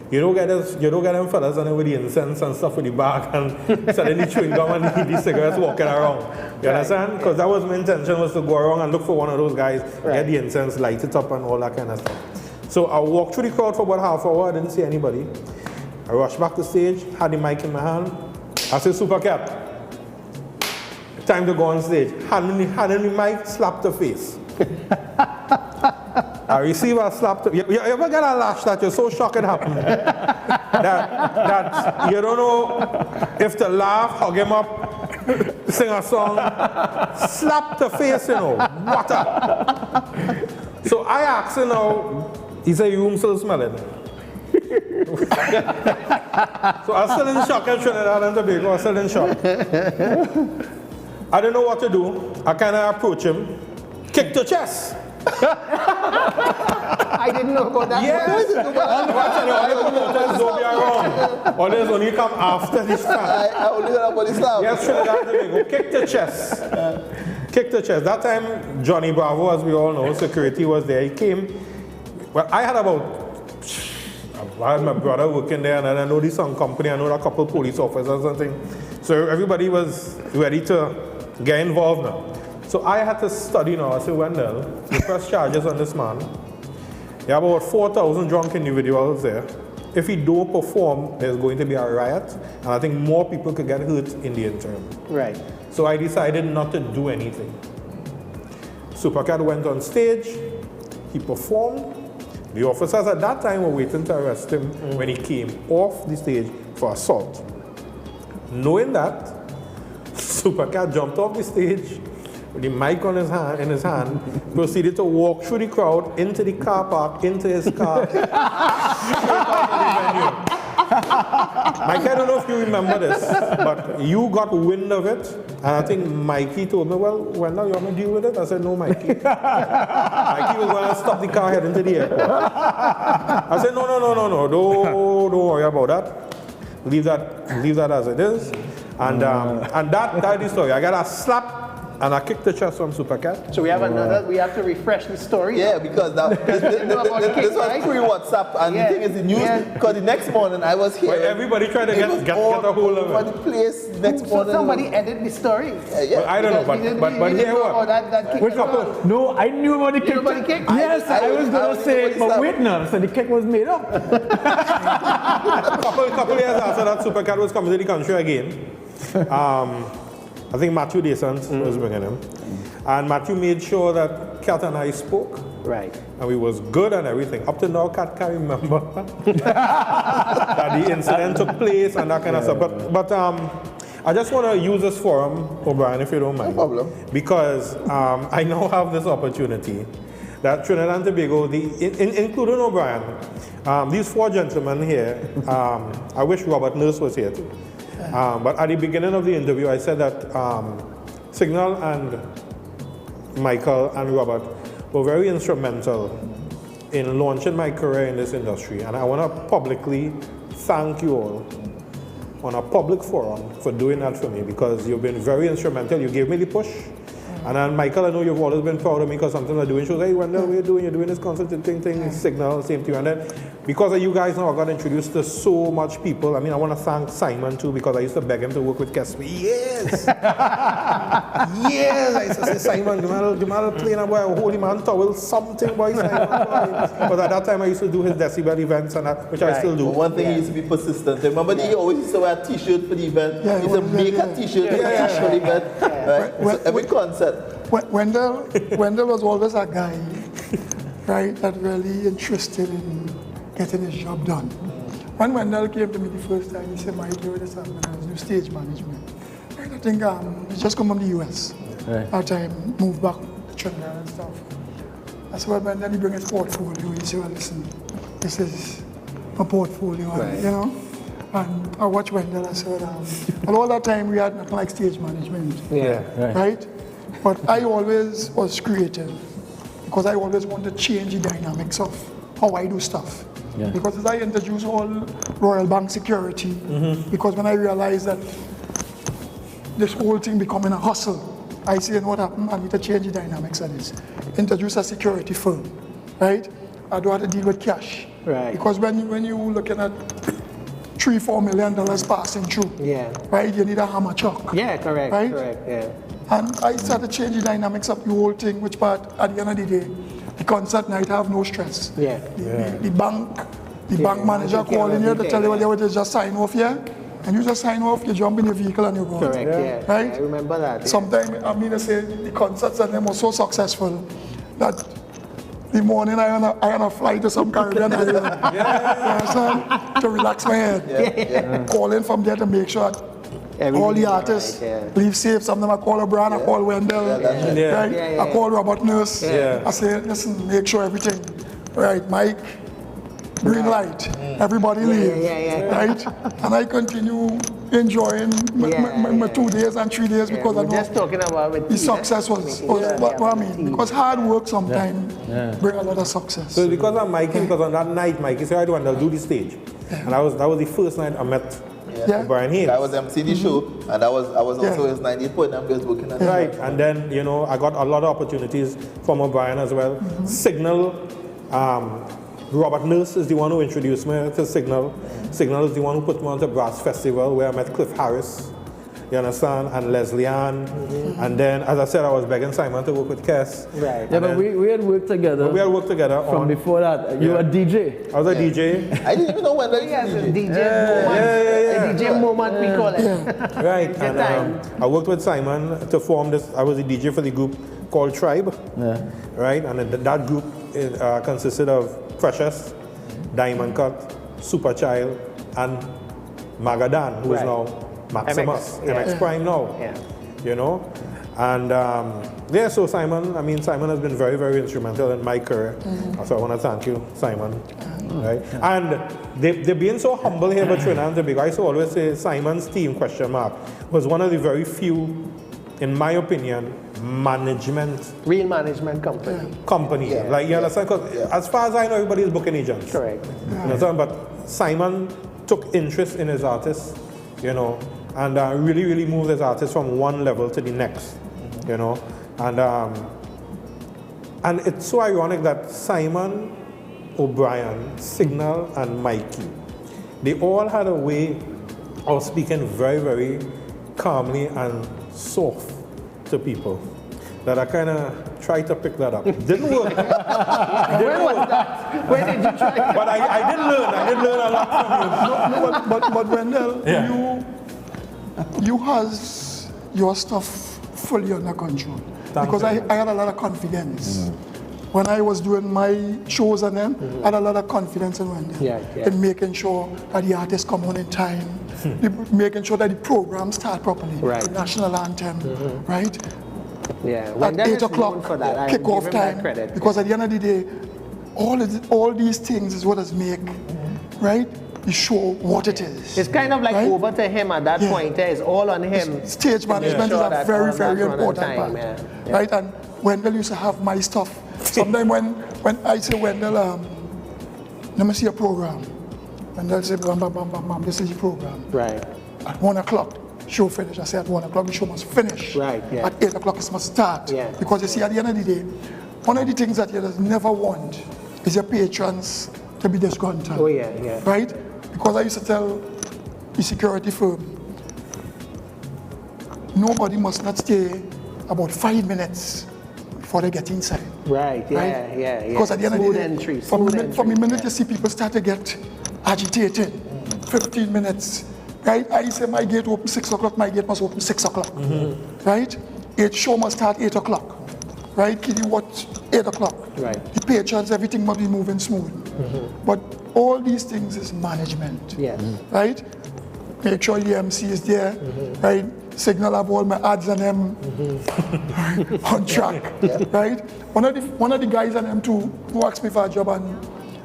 you don't get them fellas and with the incense and stuff with the bag and suddenly chewing gum and the cigarettes walking around. You understand? Because that was my intention, was to go around and look for one of those guys, get the incense, light it up and all that kind of stuff. So I walked through the crowd for about half an hour, I didn't see anybody. I rushed back to stage, had the mic in my hand. I said, Supercat, time to go on stage. Handing the mic, slapped the face. I receive a slap. You ever get a lash that you're so shocked it happened that you don't know if to laugh, hug him up, sing a song, slap the face, you know, water. So I asked him now, he said, your room still smelling. So I'm still in shock in Trinidad and Tobago, I'm still in shock. I didn't know what to do. I kind of approach him, kick the chest. I didn't know about that. Yes. Or there's only come after this time. I only heard about Islam. Yes, Trinidad and Tobago, kick the chest. Kick the chest. That time, Johnny Bravo, as we all know, security was there. He came. Well, I had my brother working there, and I know this song company, I know a couple police officers or something. So everybody was ready to get involved now. So I had to study now. I said, Wendell, the first charges on this man. You have about 4,000 drunk individuals there. If he don't perform, there's going to be a riot, and I think more people could get hurt in the interim. Right. So I decided not to do anything. Supercat went on stage, he performed. The officers at that time were waiting to arrest him when he came off the stage for assault. Knowing that, Supercat jumped off the stage with the mic in his hand, proceeded to walk through the crowd into the car park, into his car, straight out of the venue. Mike, I don't know if you remember this, but you got wind of it, and I think Mikey told me, well, now you want to deal with it? I said, no, Mikey. Mikey was going to stop the car heading to the airport. I said, no, don't worry about that. Leave that as it is. And that is the story. I got a slap and I kicked the chest from Supercat. So we have we have to refresh the story. Yeah, because this was pre-WhatsApp, and the thing is the news, because the next morning I was here. Well, everybody tried to get a hold of it. The place next morning. Somebody edited the story. Well, I don't know, but here what? Wait, couple. No, I knew about the kick. Yes, I was going to say, but wait now, so the kick was made up. couple years after that, Supercat was coming to the country again. I think Matthew Descent was bringing him. And Matthew made sure that Kat and I spoke. Right. And we was good and everything. Up to now, Kat can't remember that the incident took place and that kind of stuff. But I just want to use this forum, O'Brien, if you don't mind. No problem. Because I now have this opportunity that Trinidad and Tobago, including O'Brien, these four gentlemen here, I wish Robert Nurse was here too. But at the beginning of the interview, I said that Signal and Michael and Robert were very instrumental in launching my career in this industry. And I want to publicly thank you all on a public forum for doing that for me, because you've been very instrumental. You gave me the push. And then, Michael, I know you've always been proud of me because sometimes I'm doing shows. Hey, Wendell, what are you doing? You're doing this consulting thing, Signal, same thing. And then, because of you guys now, I got introduced to so much people. I mean, I want to thank Simon too, because I used to beg him to work with Kesby. Yes! Yes! I used to say, Simon, do you mind playing a boy, hold him on towel, something, boy, Simon. But at that time, I used to do his decibel events, and which I still do. But one thing, he used to be persistent. Remember, he always used to wear a t-shirt for the event. He used to make a t-shirt for the event. Right? So every concert. Wendell was always a guy, right, that really interested in getting his job done. When Wendell came to me the first time, he said, Mike, you this happened, I was new stage management. Right, I think he just come from the US. Right. That time, moved back to Trinidad and stuff. I said, well, Wendell, he bring his portfolio. He said, well, listen, this is a portfolio, Right. you know? And I watched Wendell, I said, and all that time we had nothing like stage management. Yeah. Right? But I always was creative because I always want to change the dynamics of how I do stuff. Yeah. Because as I introduced all Royal Bank security, because when I realized that this whole thing becoming a hustle, I said, you know what happened? I need to change the dynamics of this. Introduce a security firm, right? I don't have to deal with cash. Right. Because when you're looking at $3-4 million passing through, right? You need a hammer chuck. Yeah, correct. Right? Correct. Yeah. And I started changing the dynamics of the whole thing, which part at the end of the day, the concert night have no stress. Yeah. The bank manager calling you to tell you what they just sign off here, and you just sign off, you jump in your vehicle and you go. Correct. Yeah. Right? I remember that. Yeah. Sometimes I mean I say the concerts and them were so successful that the morning I on a flight to some Caribbean island. You understand? To relax my head. Calling from there to make sure all the artists leave safe. Some of them I call O'Brien, I call Wendell, right? I call Robert Nurse. I say, listen, make sure everything, right, Mike, green light, everybody leave, right? And I continue enjoying my 2 days and 3 days because I know just talking about the success was what I mean. Because hard work sometimes bring a lot of success. So because of Mikey, because on that night, Mikey said, "I will do the stage," and that was the first night I met Brian Haynes. I was MCD show, and I was also his 98 point numbers working on right. And then I got a lot of opportunities from O'Brien as well. Signal. Robert Nurse is the one who introduced me to Signal. Signal is the one who put me on the Brass Festival where I met Cliff Harris, you understand, and Leslie Ann. And then, as I said, I was begging Simon to work with Kes. Right. Yeah, but we had worked together. We had worked together. From before that, you were a DJ. I was a DJ. I didn't even know when that was a DJ moment. DJ moment, we call it. Right. And I worked with Simon to form this. I was a DJ for the group called Tribe. Right. And that group consisted of Precious, Diamond Cut, Super Child, and Magadan, who is now Maximus, MX Prime now. And so Simon has been very, very instrumental in my career. So I want to thank you, Simon. Right? And they're being so humble here with Trinidad and Tobago. I used to always say Simon's team, was one of the very few, in my opinion, real management company. Like, you understand? Because as far as I know, everybody is booking agents. Correct. You understand? But Simon took interest in his artists, and really, really moved his artists from one level to the next, And it's so ironic that Simon, O'Brien, Signal, and Mikey, they all had a way of speaking very, very calmly and soft to people. That I kind of tried to pick that up. Didn't work. Where was that? Where did you try? But I did learn. I did learn a lot from you. But Wendell, you has your stuff fully under control. Because I had a lot of confidence. When I was doing my shows and them, I had a lot of confidence in Wendell. In making sure that the artists come on in time, making sure that the program start properly. The national anthem, right? At 8 o'clock, kick-off time. Because at the end of the day, all these things is what does make, right, the show what it is. It's kind of like over to him at that point. It's all on him. Stage management is a very, very important part. Right? And Wendell used to have my stuff. Sometimes when I say, Wendell, let me see a program. Wendell say, bam, bam, bam, bam, bam, this is the program. Right. At 1 o'clock, show finish. I say at 1 o'clock, the show must finish. Right, At 8 o'clock, it must start. Because you see, at the end of the day, one of the things that you never want is your patrons to be disgruntled. Right? Because I used to tell the security firm, nobody must not stay about 5 minutes before they get inside. Right? Because at the end of the day, from the minute you see people start to get agitated, 15 minutes, right? I say my gate open 6 o'clock, my gate must open 6 o'clock, right? Show must start 8 o'clock, right? Kitty watch 8 o'clock. Right. The patrons, everything must be moving smooth. But all these things is management, right? Make sure the MC is there, right? Signal have all my ads and them on track, right? One of the guys and them too who asked me for a job, and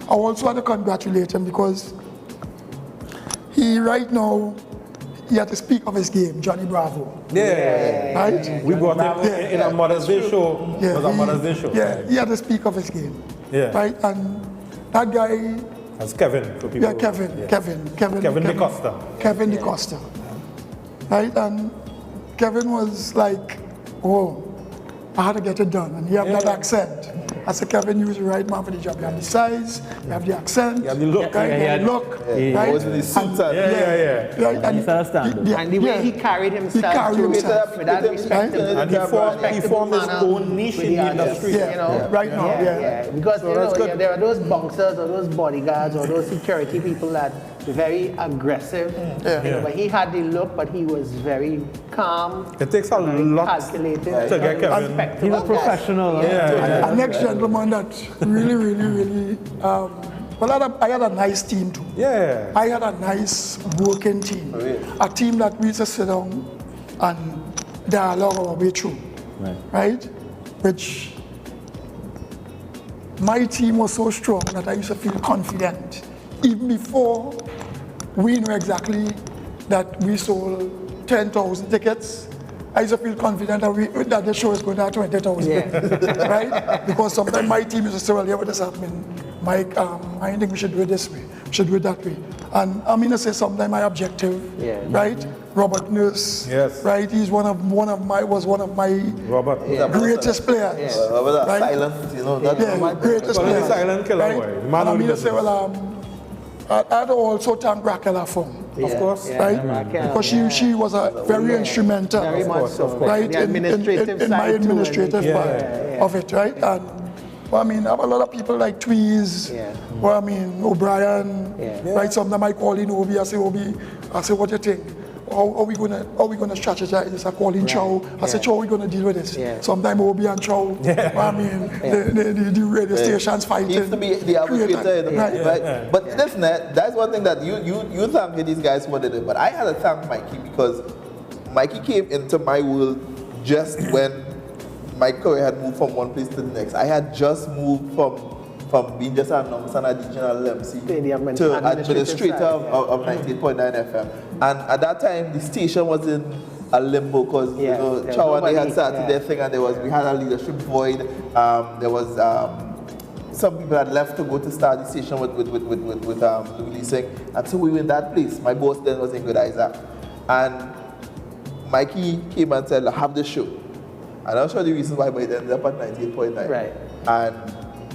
I also had to congratulate him because he right now he had to speak of his game, Johnny Bravo. Right? We brought him in a Mother's Day show. It was a Mother's Day show. He had to speak of his game. Right? And that guy. That's Kevin for people. Kevin DeCosta. Kevin DeCosta. Right? And Kevin was like, oh, I had to get it done. And he had that accent. I said, Kevin, you're the right man for the job. You have the size, you have the accent, you have the look. Right? You have the look. Right? Was in the suit. Right? And the way he carried himself, with that respect. And he formed his own niche in the industry. Right now, Because there are those bouncers or those bodyguards or those security people that very aggressive. You know, but he had the look, but he was very calm. It takes a lot calculated to get Kevin. He's a professional. A next gentleman that really, well, I had a nice team too. Yeah. I had a nice working team. A team that we used to sit down and dialogue our way through. Right? Which my team was so strong that I used to feel confident. Even before we knew exactly that we sold 10,000 tickets, I used to feel confident that the show is going to have 20,000. Right? Because sometimes my team used to say, well, yeah, what is happening? Mike, I think we should do it this way, we should do it that way. And I mean to say sometimes my objective, right? Robert Nurse, right? He's one of my greatest players. Robert, right? silent, you know, greatest players. Silent killer, right? boy. And I mean to say, well, I'd also thank Raquel Fong. Of course. Right? Because she was a very instrumental, very much so. right? The administrative in my administrative part Yeah. of it, right? And well, I mean, I have a lot of people like Tweez, well, I mean, O'Brien, right? Sometimes I call in Obi, I say, what do you think? How are we gonna strategize this? I call in Chow. I say, Chow, how are we gonna deal with this? Sometimes Obi and Chow, well, I mean, the radio stations fighting. He used to be the arbitrator, right? But listen, that's one thing that you thank these guys for did it, but I had to thank Mikey because Mikey came into my world just when my career had moved from one place to the next. I had just moved from being just an announcer and a regional MC to administrator of 98.9 FM. And at that time, the station was in a limbo because Chow and they had started their thing, and we had a leadership void. There was some people had left to go to start the station with Louis Singh, and so we were in that place. My boss then was Ingrid Isaac, and Mikey came and said, "I have this show." And I'll show you the reasons why, but it ended up at 98.9. Right. And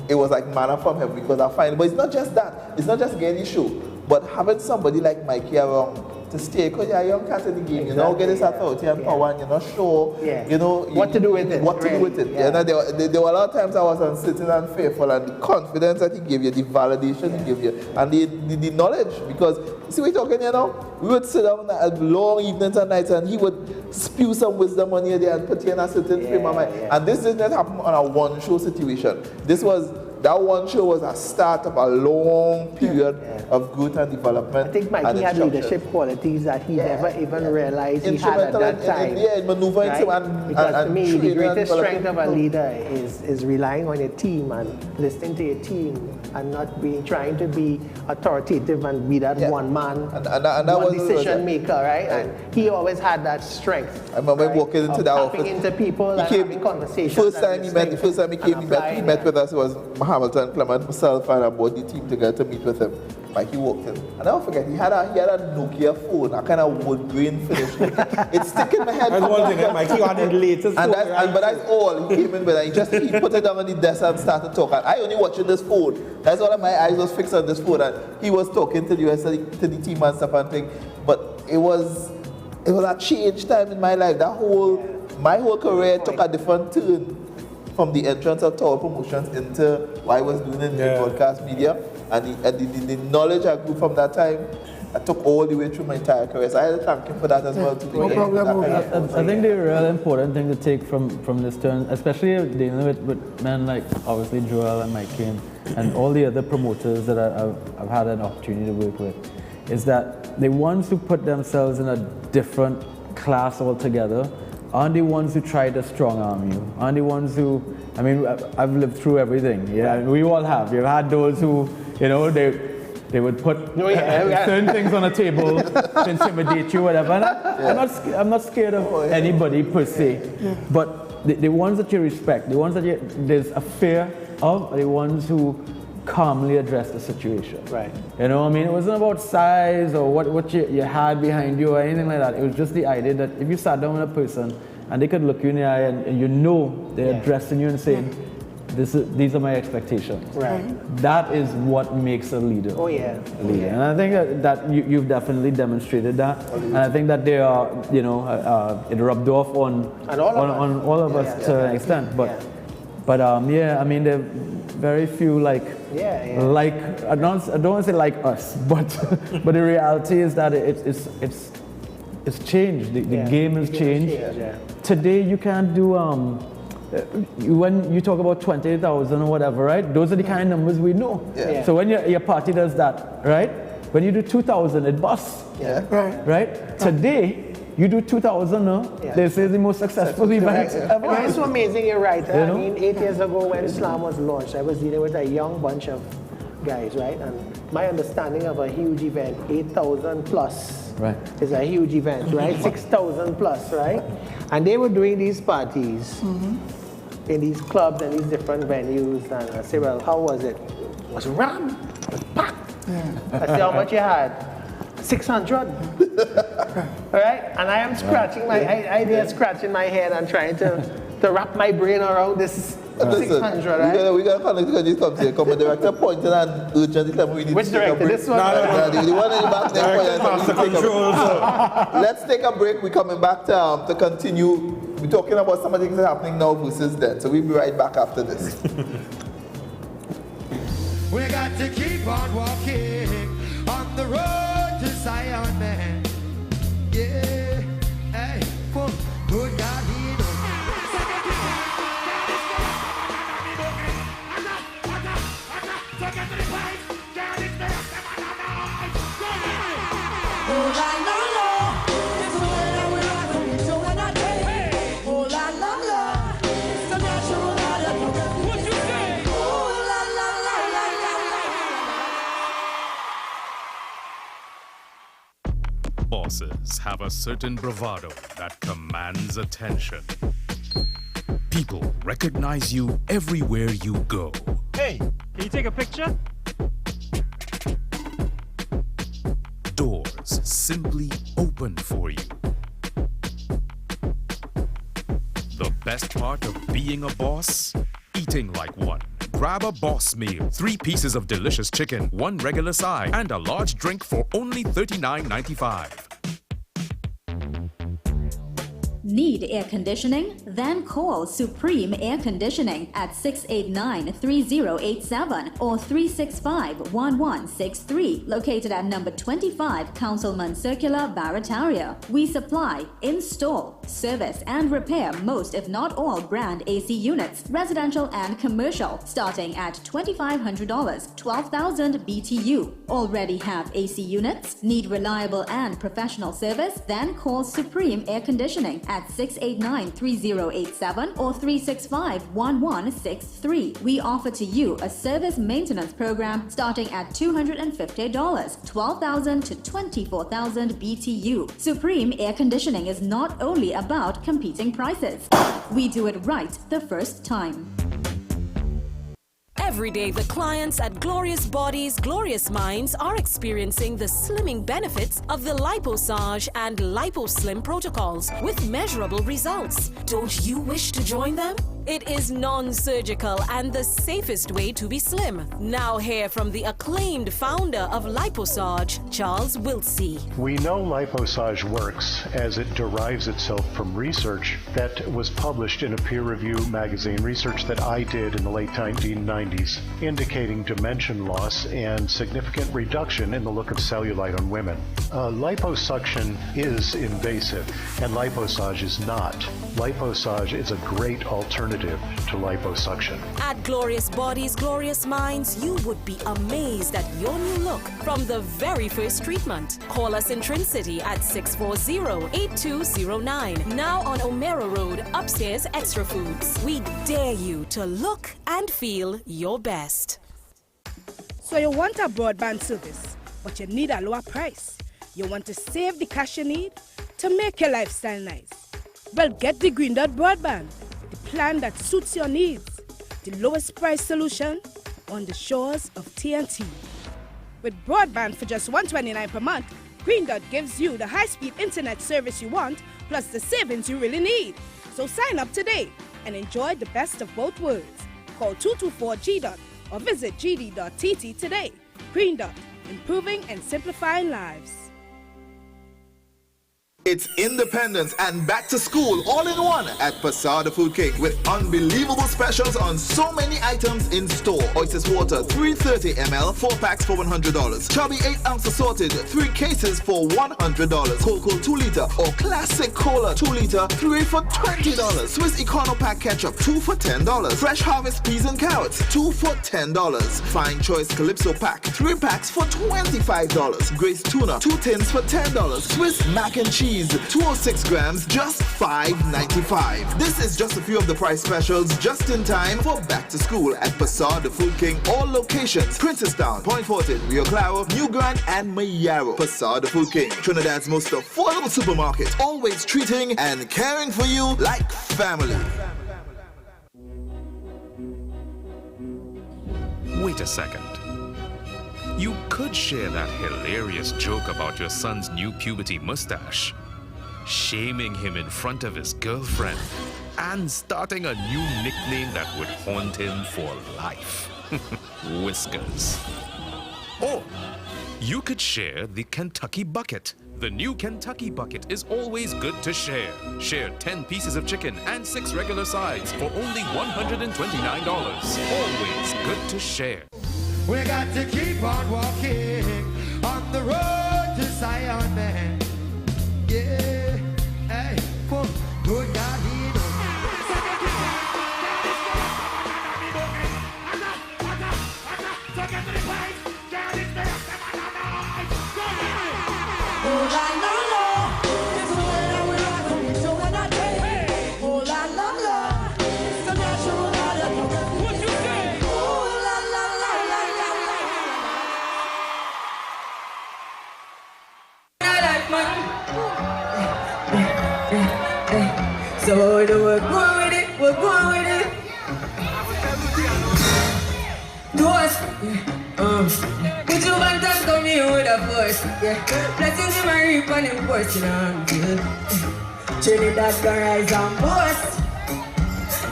it was like manna from heaven because I find, but it's not just that. It's not just getting the show, but having somebody like Mikey around to stay, because you're a young cat in the game, you know, get this authority and power, and you're not sure, you know, what to do with it. What to do with it. You know, there were a lot of times I was unsitting and fearful, and the confidence that he gave you, the validation he gave you, and the knowledge, because, see what you're talking, you know, we would sit down at long evenings and nights, and he would spew some wisdom on you there and put you in a certain frame of mind. And this did not happen on a one-show situation. That one show was a start of a long period of growth and development. I think Mikey had leadership qualities that he never even realized he had at that time. Maneuvering right? Because to me, the greatest strength of a leader is relying on your team and listening to your team and not trying to be authoritative and be that one man, one decision maker, right? And he always had that strength. I remember walking into that office. Tapping into people and having conversations. The first time he met with us, it was Hamilton, Clement, myself, and I brought the team together to meet with him. Like he walked in, and I don't forget, he had a Nokia phone, a kind of wood grain finish. It's sticking in my head. That's one thing, Mikey had the latest phone. But that's all. He came in with it. He put it down on the desk and started talking. I only watching this phone. That's all of my eyes was fixed on this phone, and he was talking to the rest of to the team and stuff and thing. But it was a change time in my life. My whole career took a different turn from the entrance of Tower Promotions into what I was doing in the broadcast media, and the knowledge I grew from that time, I took all the way through my entire career. So I had to thank him for that as well. No problem. I think the real important thing to take from this turn, especially dealing with men like obviously Joel and Mikey and all the other promoters that I've had an opportunity to work with, is that the ones who put themselves in a different class altogether aren't the ones who try to strong arm you, aren't the ones who, I mean, I've lived through everything, we all have. You've had those who, you know, they would put certain things on a table to intimidate you, whatever. And I'm not scared of anybody per se, but the ones that you respect, the ones that there's a fear of, are the ones who calmly address the situation. Right. You know, I mean, it wasn't about size or what you had behind you or anything like that. It was just the idea that if you sat down with a person and they could look you in the eye and you know they're addressing you and saying, these are my expectations. Right. That is what makes a leader. Oh yeah. A leader. And I think that you've definitely demonstrated that. And I think that they are, you know, it rubbed off on all of us to an extent. But But yeah, I mean, there are very few like I don't want to say like us, but the reality is that it's changed. The game has changed. Today you can't do when you talk about 20,000 or whatever, right? Those are the kind of numbers we know. So when your party does that, right? When you do 2,000, it busts. Right? Today. You do 2,000, no? This is the most successful event ever. It's so amazing, you're right. I mean, 8 years ago when Islam was launched, I was dealing with a young bunch of guys, right? And my understanding of a huge event, 8,000 plus is a huge event, right? 6,000 plus, right? And they were doing these parties in these clubs and these different venues. And I say, well, how was it? It was rammed, packed. I say, how much you had? 600. Right? And I am scratching my head and trying to wrap my brain around this 600, right? We got to connect to this conversation. Come on, director pointed and urgently tell me we need Which to take a director? break. This one? The one in the back there. Let's take a break. We're coming back to continue. We're talking about some of the things that are happening now versus then. So we'll be right back after this. We got to keep on walking on the road to Zion, man. Yeah, hey, whoa, good God, he knows. Oh la la la, it's the way that we rock when we do it that day. Oh la la la, it's the natural law that we do. What you say? Oh la la la la la. Bosses have a certain bravado that commands attention. People recognize you everywhere you go. Hey, can you take a picture? Doors simply open for you. The best part of being a boss? Eating like one. Grab a boss meal. 3 pieces of delicious chicken, 1 regular side, and a large drink for only $39.95. Need air conditioning? Then call Supreme Air Conditioning at 689-3087 or 365-1163, located at number 25 Councilman Circular, Barataria. We supply, install, service, and repair most if not all brand AC units, residential and commercial, starting at $2,500, 12,000 BTU. Already have AC units? Need reliable and professional service? Then call Supreme Air Conditioning at 689-3087 or 365-1163. We offer to you a service maintenance program starting at $250, 12,000 to 24,000 BTU. Supreme Air Conditioning is not only about competing prices. We do it right the first time. Every day, the clients at Glorious Bodies, Glorious Minds are experiencing the slimming benefits of the LipoSarge and LipoSlim protocols with measurable results. Don't you wish to join them? It is non-surgical and the safest way to be slim. Now hear from the acclaimed founder of LipoSarge, Charles Wiltsey. We know LipoSarge works as it derives itself from research that was published in a peer-reviewed magazine, research that I did in the late 1990s, indicating dimension loss and significant reduction in the look of cellulite on women. Liposuction is invasive and LipoSarge is not. LipoSarge is a great alternative to liposuction. At Glorious Bodies, Glorious Minds, you would be amazed at your new look from the very first treatment. Call us in Trin City at 640-8209. Now on O'Meara Road, upstairs Extra Foods. We dare you to look and feel your best. So you want a broadband service, but you need a lower price. You want to save the cash you need to make your lifestyle nice. Well, get the Green Dot Broadband, the plan that suits your needs, the lowest price solution on the shores of TNT. With broadband for just $129 per month, Green Dot gives you the high-speed internet service you want, plus the savings you really need. So sign up today and enjoy the best of both worlds. Call 224-GDOT or visit gd.tt today. Green Dot, improving and simplifying lives. It's Independence and back to school all in one at Passada Food King with unbelievable specials on so many items in store. Oasis water 330 ml, 4 packs for $100. Chubby 8 ounce assorted, 3 cases for $100. Coca-Cola 2 liter or classic cola 2 liter, 3 for $20. Swiss Econo Pack ketchup 2 for $10. Fresh Harvest peas and carrots 2 for $10. Fine Choice Calypso pack 3 packs for $25. Grace tuna 2 tins for $10. Swiss mac and cheese 206 grams, just $5.95. This is just a few of the price specials just in time for back to school at Passada Food King. All locations: Princestown, Point Fortin, Rio Claro, New Grand, and Mayaro. Passada Food King, Trinidad's most affordable supermarket, always treating and caring for you like family. Wait a second. You could share that hilarious joke about your son's new puberty mustache, shaming him in front of his girlfriend, and starting a new nickname that would haunt him for life. Whiskers. Or you could share the Kentucky Bucket. The new Kentucky Bucket is always good to share. Share 10 pieces of chicken and 6 regular sides for only $129. Always good to share. We got to keep on walking on the road to Zion, man. Yeah, hey, whoa, good God, he knows. Oh la la la, it's the way that we rock and we show that day. Oh la la la, it's the natural law that we rock. What you say? Oh la la la la la la. I like man. So we're going with it, we're going with it. Do us. Put your bands and come here with a force, yeah. Blessings in my reap and in force, you know I'm good. Trinidad gonna rise and boast.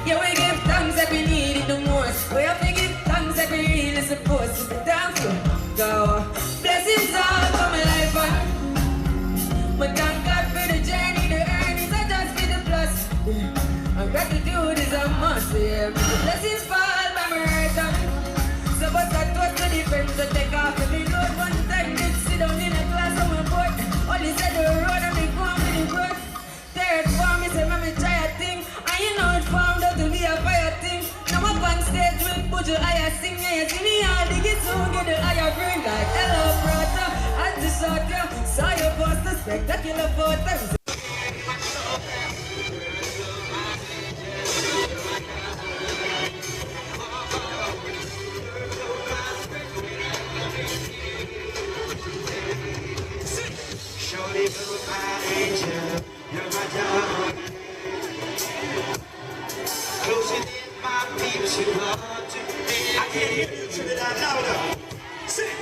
Yeah, we give thanks that we need it the most. We have to give thanks that we really supposed to dance to. Go. Blessings all for my life and but thank God for the journey, the earnings are just for the plus, yeah. And gratitude is a must, yeah. Blessings fall by my right hand. So but that was the difference to take off every load. One time did sit down in a class on my board. Only said the road and me go on with the growth. Third form, me say mommy try a thing. And you know it found out to be a fire thing. Now I'm on stage with Buju Aya sing. Yeah, you see me all dig it so get the Aya bring like hello brother. I just saw you, saw your poster, spectacular photos. I can't hear you, Trinidad, louder. Sing.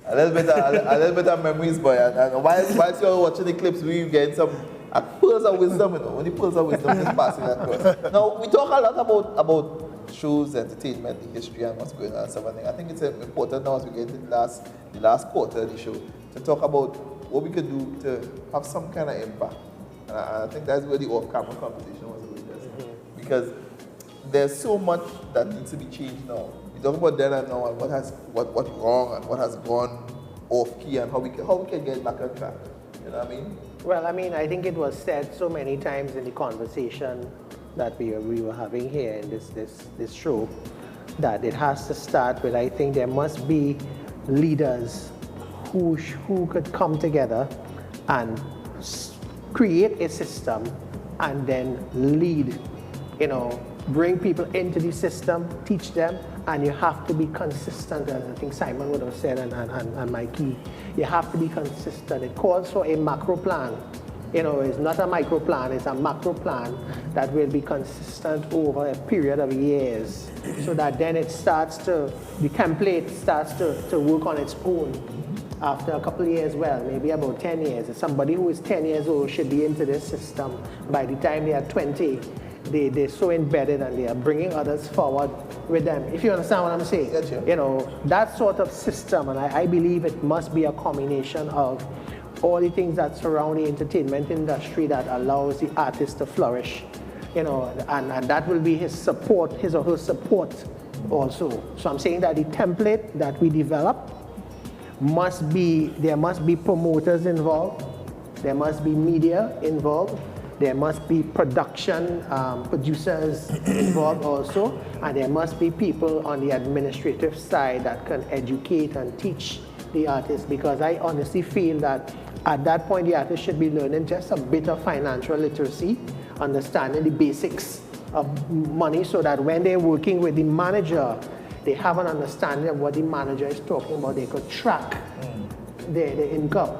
A little bit of memories, boy. And whilst you're watching the clips, we get some pearls of wisdom, you know. When the pearls of wisdom is passing across. Now, we talk a lot about shows, entertainment, the history, and what's going on and stuff. I think it's important now as we get into the last quarter of the show to talk about what we could do to have some kind of impact. And I think that's where the off-camera conversation was about this. Because there's so much that needs to be changed now. We talk about then and now and what's wrong and what has gone off key and how we can get back on track. You know what I mean? Well, I mean, I think it was said so many times in the conversation that we were having here in this show that it has to start with, I think there must be leaders who could come together and create a system and then lead, you know, bring people into the system, teach them, and you have to be consistent, as I think Simon would have said, and Mikey. You have to be consistent. It calls for a macro plan. You know, it's not a micro plan, it's a macro plan that will be consistent over a period of years, so that then it starts to, the template starts to work on its own after a couple of years, well, maybe about 10 years. Somebody who is 10 years old should be into this system by the time they are 20. they're so embedded and they are bringing others forward with them. If you understand what I'm saying, you know, that sort of system, and I believe it must be a combination of all the things that surround the entertainment industry that allows the artist to flourish, you know, and that will be his support, his or her support also. So I'm saying that the template that we develop must be, there must be promoters involved, there must be media involved, there must be production producers involved also, and there must be people on the administrative side that can educate and teach the artist, because I honestly feel that at that point the artist should be learning just a bit of financial literacy, understanding the basics of money, so that when they're working with the manager, they have an understanding of what the manager is talking about. They could track their income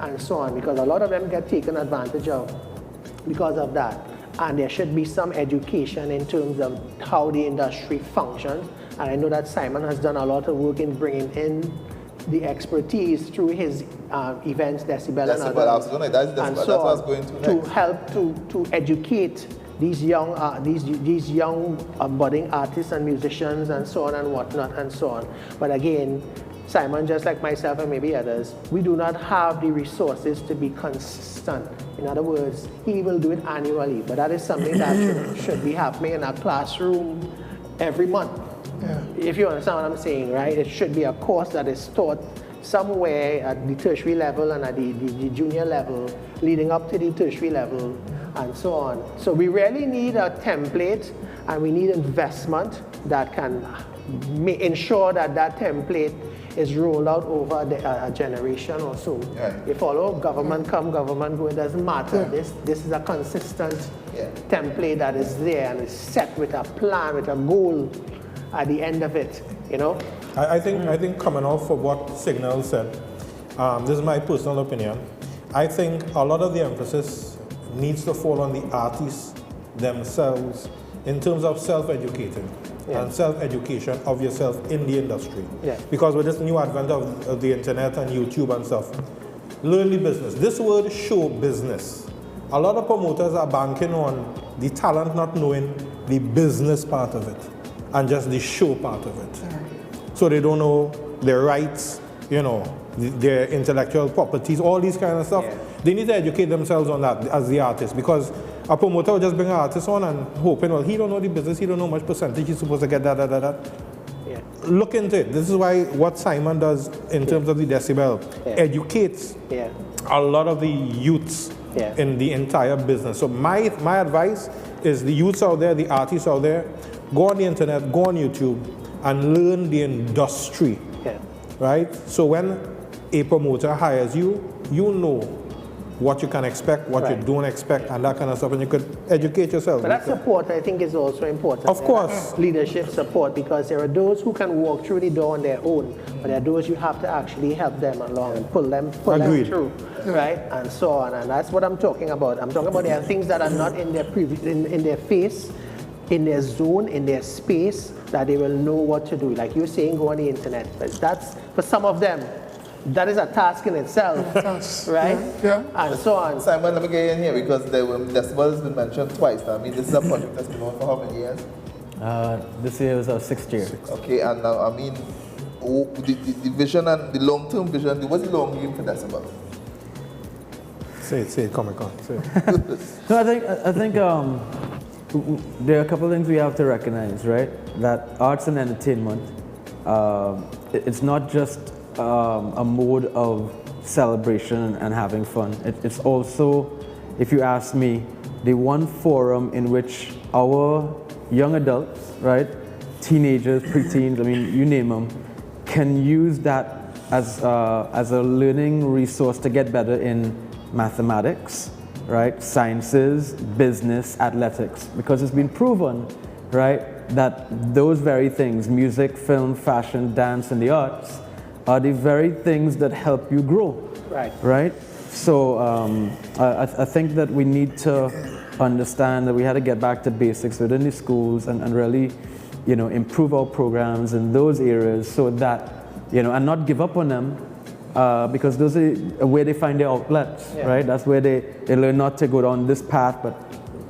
and so on, because a lot of them get taken advantage of because of that. And there should be some education in terms of how the industry functions. And I know that Simon has done a lot of work in bringing in the expertise through his events, Decibel and others. I was going to, that's what I was going to next. To help to educate these young budding artists and musicians and so on and whatnot and so on. But again, Simon, just like myself and maybe others, we do not have the resources to be consistent. In other words, he will do it annually, but that is something that should be happening in a classroom every month. Yeah. If you understand what I'm saying, right? It should be a course that is taught somewhere at the tertiary level and at the junior level, leading up to the tertiary level, and so on. So we really need a template, and we need investment that can ensure that that template is rolled out over a generation or so. Yeah. You follow, government come, government go, it doesn't matter. Yeah. This is a consistent template that is there and is set with a plan, with a goal at the end of it, you know? I think coming off of what Signal said, this is my personal opinion, I think a lot of the emphasis needs to fall on the artists themselves in terms of self-educating. And self-education of yourself in the industry. Yeah. Because with this new advent of the internet and YouTube and stuff, learn the business. This word show business. A lot of promoters are banking on the talent not knowing the business part of it and just the show part of it. So they don't know their rights, you know, their intellectual properties, all these kind of stuff. Yeah. They need to educate themselves on that as the artist, because a promoter will just bring an artist on and hoping, well, he don't know the business, he don't know much percentage he's supposed to get, that. Yeah. Look into it. This is why what Simon does in terms of the Decibel educates a lot of the youths in the entire business. So my advice is the youths out there, the artists out there, go on the internet, go on YouTube, and learn the industry, right? So when a promoter hires you, you know what you can expect, what you don't expect, and that kind of stuff, and you could educate yourself. But that support, I think, is also important. Of course. Leadership support, because there are those who can walk through the door on their own, but there are those you have to actually help them along and pull them through, right? And so on, and that's what I'm talking about. I'm talking about there are things that are not in their in their face, in their zone, in their space, that they will know what to do. Like you're saying, go on the internet, but that's, for some of them, that is a task in itself, right? Yeah. And so on. Simon, let me get in here, because Decibel has been mentioned twice. I mean, this is a project that's been on for how many years? This year was our 6th year. Okay, and now, I mean, the vision and the long-term vision, what's the long game for Decibel? Say it, Comic Con. Say it. No, I think there are a couple of things we have to recognize, right? That arts and entertainment, it's not just a mode of celebration and having fun. It's also, if you ask me, the one forum in which our young adults, right, teenagers, preteens, I mean, you name them, can use that as a learning resource to get better in mathematics, right, sciences, business, athletics, because it's been proven, right, that those very things, music, film, fashion, dance, and the arts, are the very things that help you grow, right? So I think that we need to understand that we had to get back to basics within the schools and really, you know, improve our programs in those areas, so that, you know, and not give up on them, because those are where they find their outlets, right? That's where they learn not to go down this path, but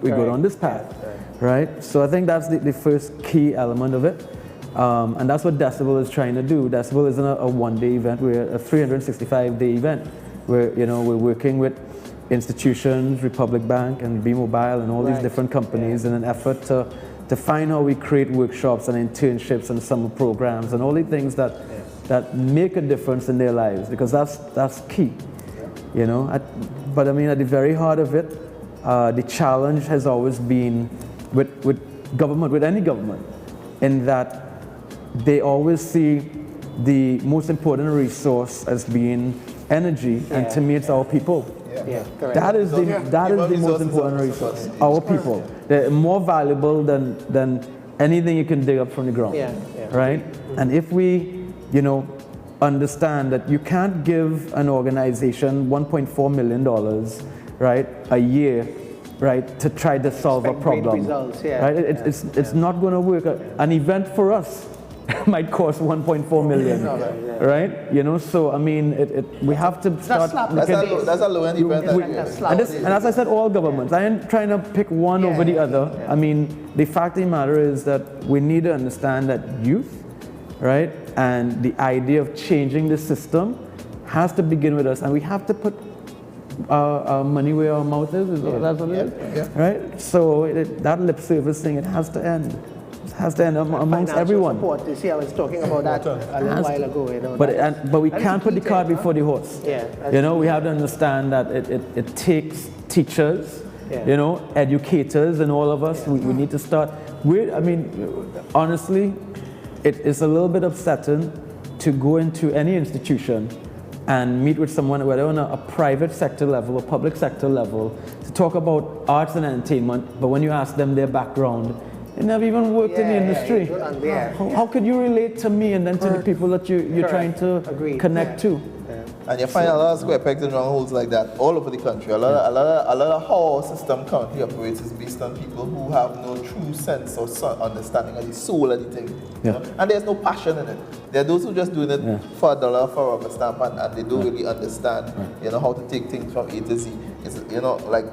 we go down this path. right? So I think that's the first key element of it. And that's what Decibel is trying to do. Decibel isn't a one-day event, we're a 365-day event where, we're working with institutions, Republic Bank and B-Mobile and all these different companies in an effort to find how we create workshops and internships and summer programs and all the things that make a difference in their lives, because that's key, But I mean, at the very heart of it, the challenge has always been with government, with any government, in that they always see the most important resource as being energy, and to me it's our people. That is the most important resource, our people. They're more valuable than anything you can dig up from the ground, right? And if we, understand that you can't give an organization $1.4 million, right, a year, right, to try to solve a problem, results, right? It's not going to work. An event for us might cost 1.4 million, right? So I mean, we have to start. That's a low-end event. And as I said, all governments. I ain't trying to pick one over the other. I mean, the fact of the matter is that we need to understand that youth, right, and the idea of changing the system has to begin with us, and we have to put money where our mouth is. That's what it is, right? So that lip service thing, it has to end. Has to end amongst everyone. Support. You see, I was talking about that a little while ago. But we can't put the cart before the horse. We have to understand that it takes teachers, educators, and all of us. We need to start. I mean, honestly, it is a little bit upsetting to go into any institution and meet with someone, whether on a private sector level or public sector level, to talk about arts and entertainment. But when you ask them their background, they never even worked in the industry. How could you relate to me and then to the people that you're trying to connect to? And you find a lot of square pegs and round holes like that all over the country. A lot of how our system currently operates is based on people who have no true sense or understanding of the soul of the thing. And there's no passion in it. There are those who just doing it for a dollar, for a rubber stamp, and they don't really understand, how to take things from A to Z. It's, like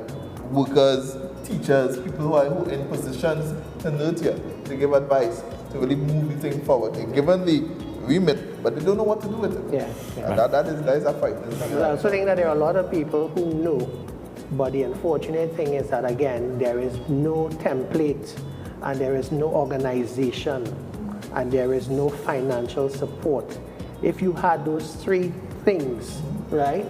workers, teachers, people who are in positions to nurture, to give advice, to really move the thing forward. They're given the remit, but they don't know what to do with it. And that is a fight. I also think that there are a lot of people who know, but the unfortunate thing is that, again, there is no template, and there is no organization, and there is no financial support. If you had those three things, right,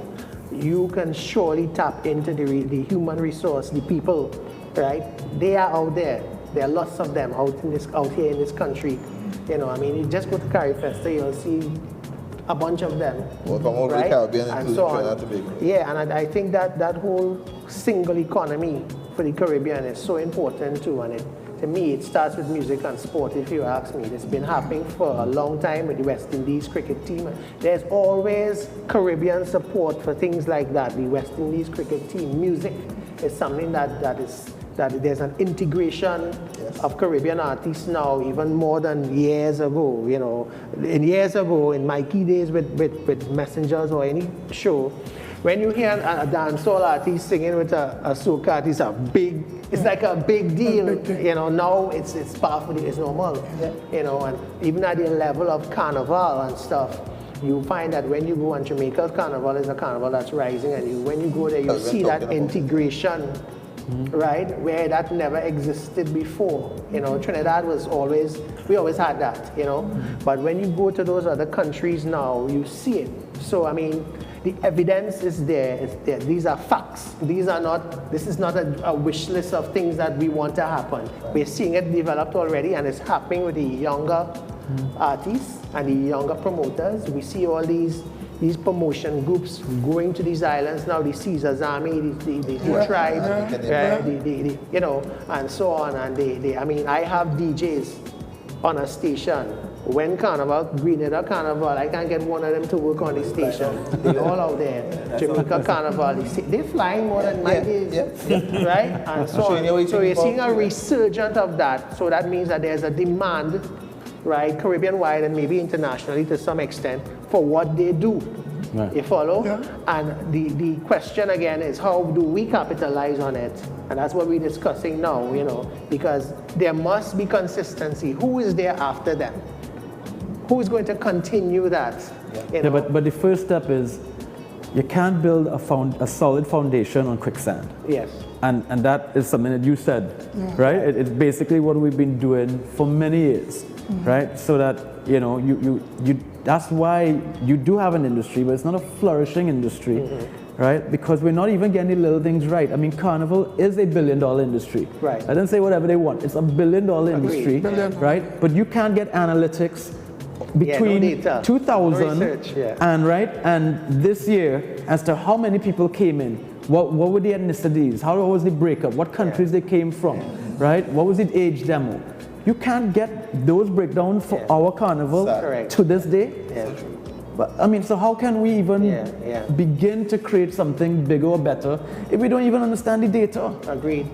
you can surely tap into the human resource, the people, right? They are out there. There are lots of them out here in this country. I mean, you just go to Carifesta, you'll see a bunch of them. Well, from all the Caribbean and so on. And I think that whole single economy for the Caribbean is so important too. And to me, it starts with music and sport, if you ask me. It's been happening for a long time with the West Indies cricket team. There's always Caribbean support for things like that. The West Indies cricket team, music is something that there's an integration of Caribbean artists now, even more than years ago. In Mikey days with Messengers or any show, when you hear a dancehall artist singing with a soca artist, it's like a big deal. Now it's powerful, it's normal. And even at the level of carnival and stuff, you find that when you go on Jamaica's carnival is a carnival that's rising, and when you go there, you see that integration. Right, where that never existed before. Trinidad we always had that, But when you go to those other countries now, you see it. So, I mean, the evidence is there. It's there. These are facts. This is not a wish list of things that we want to happen. We're seeing it developed already, and it's happening with the younger artists and the younger promoters. We see all these promotion groups going to these islands now, the Caesar's Army, the tribe, and so on. And I have DJs on a station. When Carnival, Grenada Carnival, I can't get one of them to work on the station. They're all out there. Jamaica Carnival, they're flying more than my days, right? And so on. So you're seeing a resurgence of that. So that means that there's a demand right, Caribbean-wide and maybe internationally to some extent, for what they do. Right. You follow? Yeah. And the question again is, how do we capitalize on it? And that's what we're discussing now, you know, because there must be consistency. Who is there after them? Who is going to continue that? You know? But the first step is, you can't build a solid foundation on quicksand. Yes. And that is something that you said, right? It's basically what we've been doing for many years, right? So that, you know, you that's why you do have an industry, but it's not a flourishing industry, right? Because we're not even getting the little things right. I mean, Carnival is a $1 billion industry. Right. I didn't say whatever they want. It's a $1 billion industry, right? But you can't get analytics between 2000 and this year as to how many people came in. What were the ethnicities? How was the breakup? What countries they came from, right? What was the age demo? You can't get those breakdowns for our carnival to this day. But I mean, so how can we even begin to create something bigger or better if we don't even understand the data? Agreed.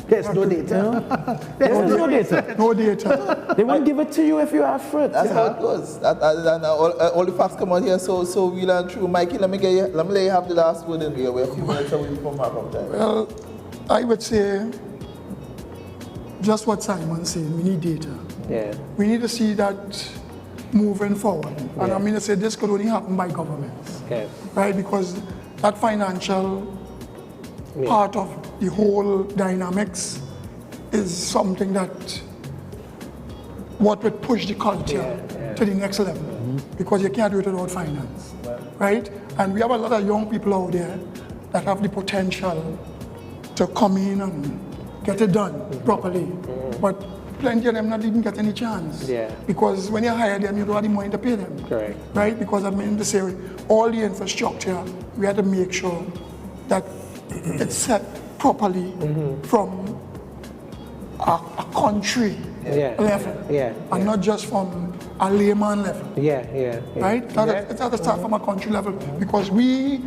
There's no data. There's no data. No data. They won't give it to you if you ask for it. That's how it goes. All the facts come out here, so we learn through. Mikey, let me let you have the last word in here. We're a few minutes away from half of time. Well, I would say just what Simon said, we need data. Yeah. We need to see that moving forward. And I mean to say this could only happen by governments. Right? Because that financial part of the whole dynamics is something that what would push the culture to the next level. Because you can't do it without finance. Right? And we have a lot of young people out there that have the potential to come in and get it done properly. But plenty of them not even get any chance. Because when you hire them, you don't have the money to pay them. Correct. Right? Because I mean to say, all the infrastructure, we have to make sure that it's set properly from a country level. And not just from a layman level. Right? It has to start from a country level. Because we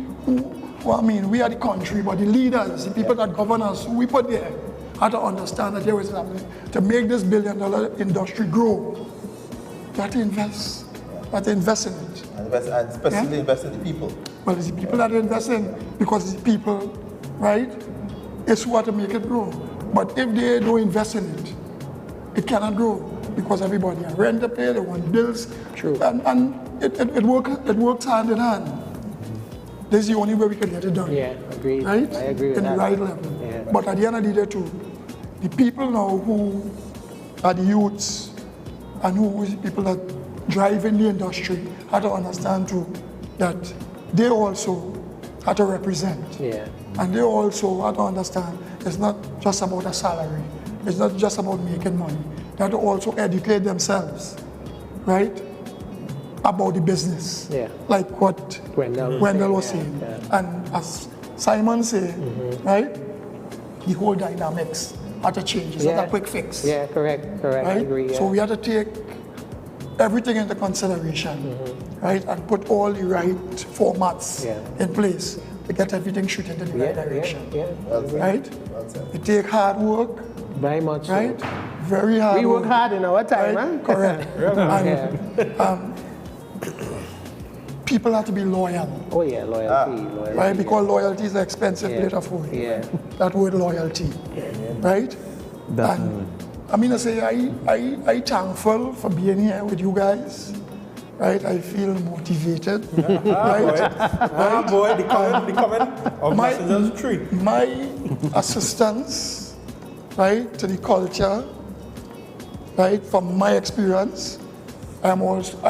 are the country, but the leaders, the people that govern us, who we put there, how to understand that here is happening. To make this $1 billion industry grow, you have to invest. You have to invest in it. And especially invest in the people. Well, it's the people that invest in, because it's the people, right, it's who have to make it grow. But if they don't invest in it, it cannot grow, because everybody has rent to pay, they want bills. True. And it works hand in hand. This is the only way we can get it done. Agreed. Right? I agree with in that. the right level. But at the end of the day too, the people now who are the youths and who is the people that drive in the industry have to understand too that they also have to represent. And they also have to understand it's not just about a salary. It's not just about making money. They have to also educate themselves, right? About the business, like what Wendell was saying. And as Simon said, right, the whole dynamics have to change. It's not a quick fix. Correct. Right? I agree. So we have to take everything into consideration, right, and put all the right formats in place to get everything shooting in the right direction. Right? It takes hard work. Very much right? so. Very hard. We work hard in our time, right? huh? Correct. And, people have to be loyal. Oh yeah, loyalty. Right, because loyalty is an expensive plate of food. That word loyalty. Right? Definitely. And I mean, I say I thankful for being here with you guys. Right, I feel motivated. Right? Boy, the comment of Messenger's tree. My assistance, right, to the culture, right, from my experience, I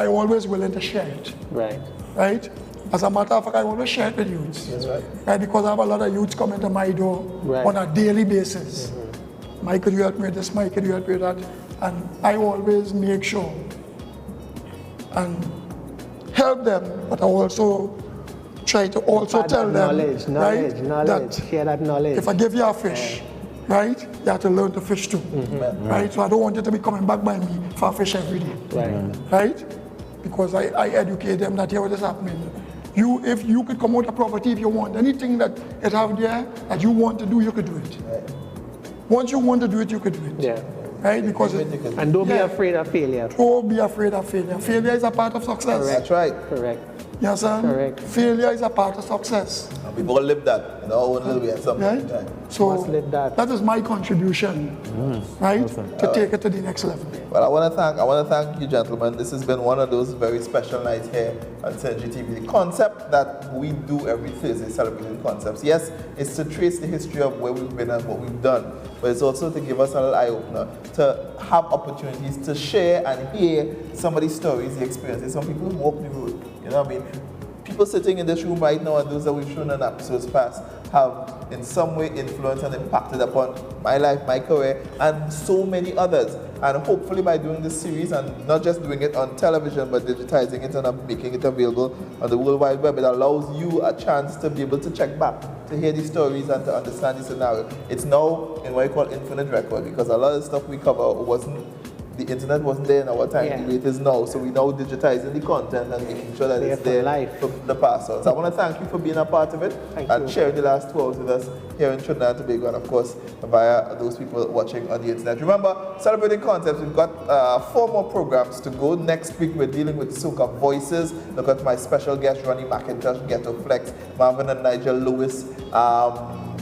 always willing to share it. Right? As a matter of fact, I always share it with youths. That's right. Right? Because I have a lot of youths coming to my door on a daily basis. Mike, could you help me with this? Mike, could you help me with that? And I always make sure and help them, but I also try to also tell them knowledge, share that knowledge. If I give you a fish, right, you have to learn to fish too. Right? So I don't want you to be coming back by me for a fish every day. Right? Because I educate them that here what is happening. If you could come out of property, if you want anything that it have there that you want to do, you could do it. Once you want to do it, you could do it. right? Because and don't be afraid of failure. Don't be afraid of failure. Failure is a part of success. Correct. That's right. Correct. Yes, sir. Correct. Failure is a part of success. And we've all lived that in our own little way at some point. Right? So that is my contribution, right? To take it to the next level. Well, I want to thank you, gentlemen. This has been one of those very special nights here on Synergy TV. The concept that we do every Thursday, Celebrating Concepts, yes, it's to trace the history of where we've been and what we've done, but it's also to give us a little eye-opener, to have opportunities to share and hear some of these stories, the experiences. Some people who walk the road, you know what I mean? People sitting in this room right now and those that we've shown in episodes past have in some way influenced and impacted upon my life, my career, and so many others. And hopefully by doing this series and not just doing it on television, but digitizing it and making it available on the World Wide Web, it allows you a chance to be able to check back, to hear these stories and to understand the scenario. It's now in what I call infinite record, because a lot of the stuff we cover the internet wasn't there in our time, the way it is now. So we now digitizing the content and making sure that it's there for the past. So I want to thank you for being a part of it and sharing the last 2 hours with us here in Trinidad and Tobago, and of course via those people watching on the internet. Remember, Celebrating Concepts, we've got 4 more programs to go. Next week we're dealing with Soca Voices. Look at my special guest, Ronnie McIntosh, Ghetto Flex, Marvin and Nigel Lewis.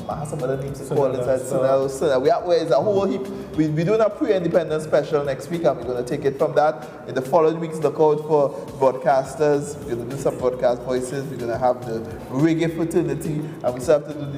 I have some other names to call inside Sunel. We is a whole heap. We're doing a pre-independence special next week, and we're going to take it from that. In the following weeks, look out for broadcasters. We're going to do some broadcast voices. We're going to have the reggae fraternity, and we still have to do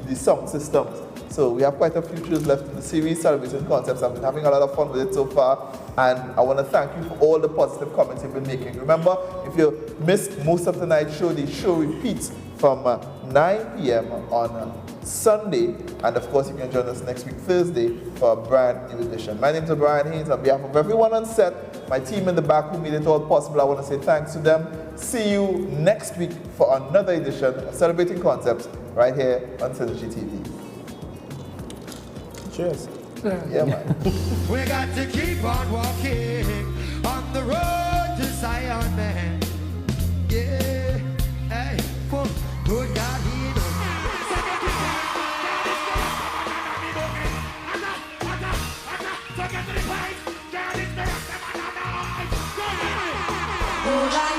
the sound systems. So we have quite a few shows left in the series, Celebrating Concepts. I've been having a lot of fun with it so far, and I want to thank you for all the positive comments you've been making. Remember, if you missed most of tonight's show, the show repeats from 9 p.m. on Sunday, and of course you can join us next week Thursday for a brand new edition. My name is Brian Haynes. On behalf of everyone on set, my team in the back who made it all possible, I want to say thanks to them. See you next week for another edition of Celebrating Concepts right here on Synergy TV. Cheers. Yeah, man. We got to keep on walking on the road to Zion, man. Yeah, hey, good God, he knows. Oh,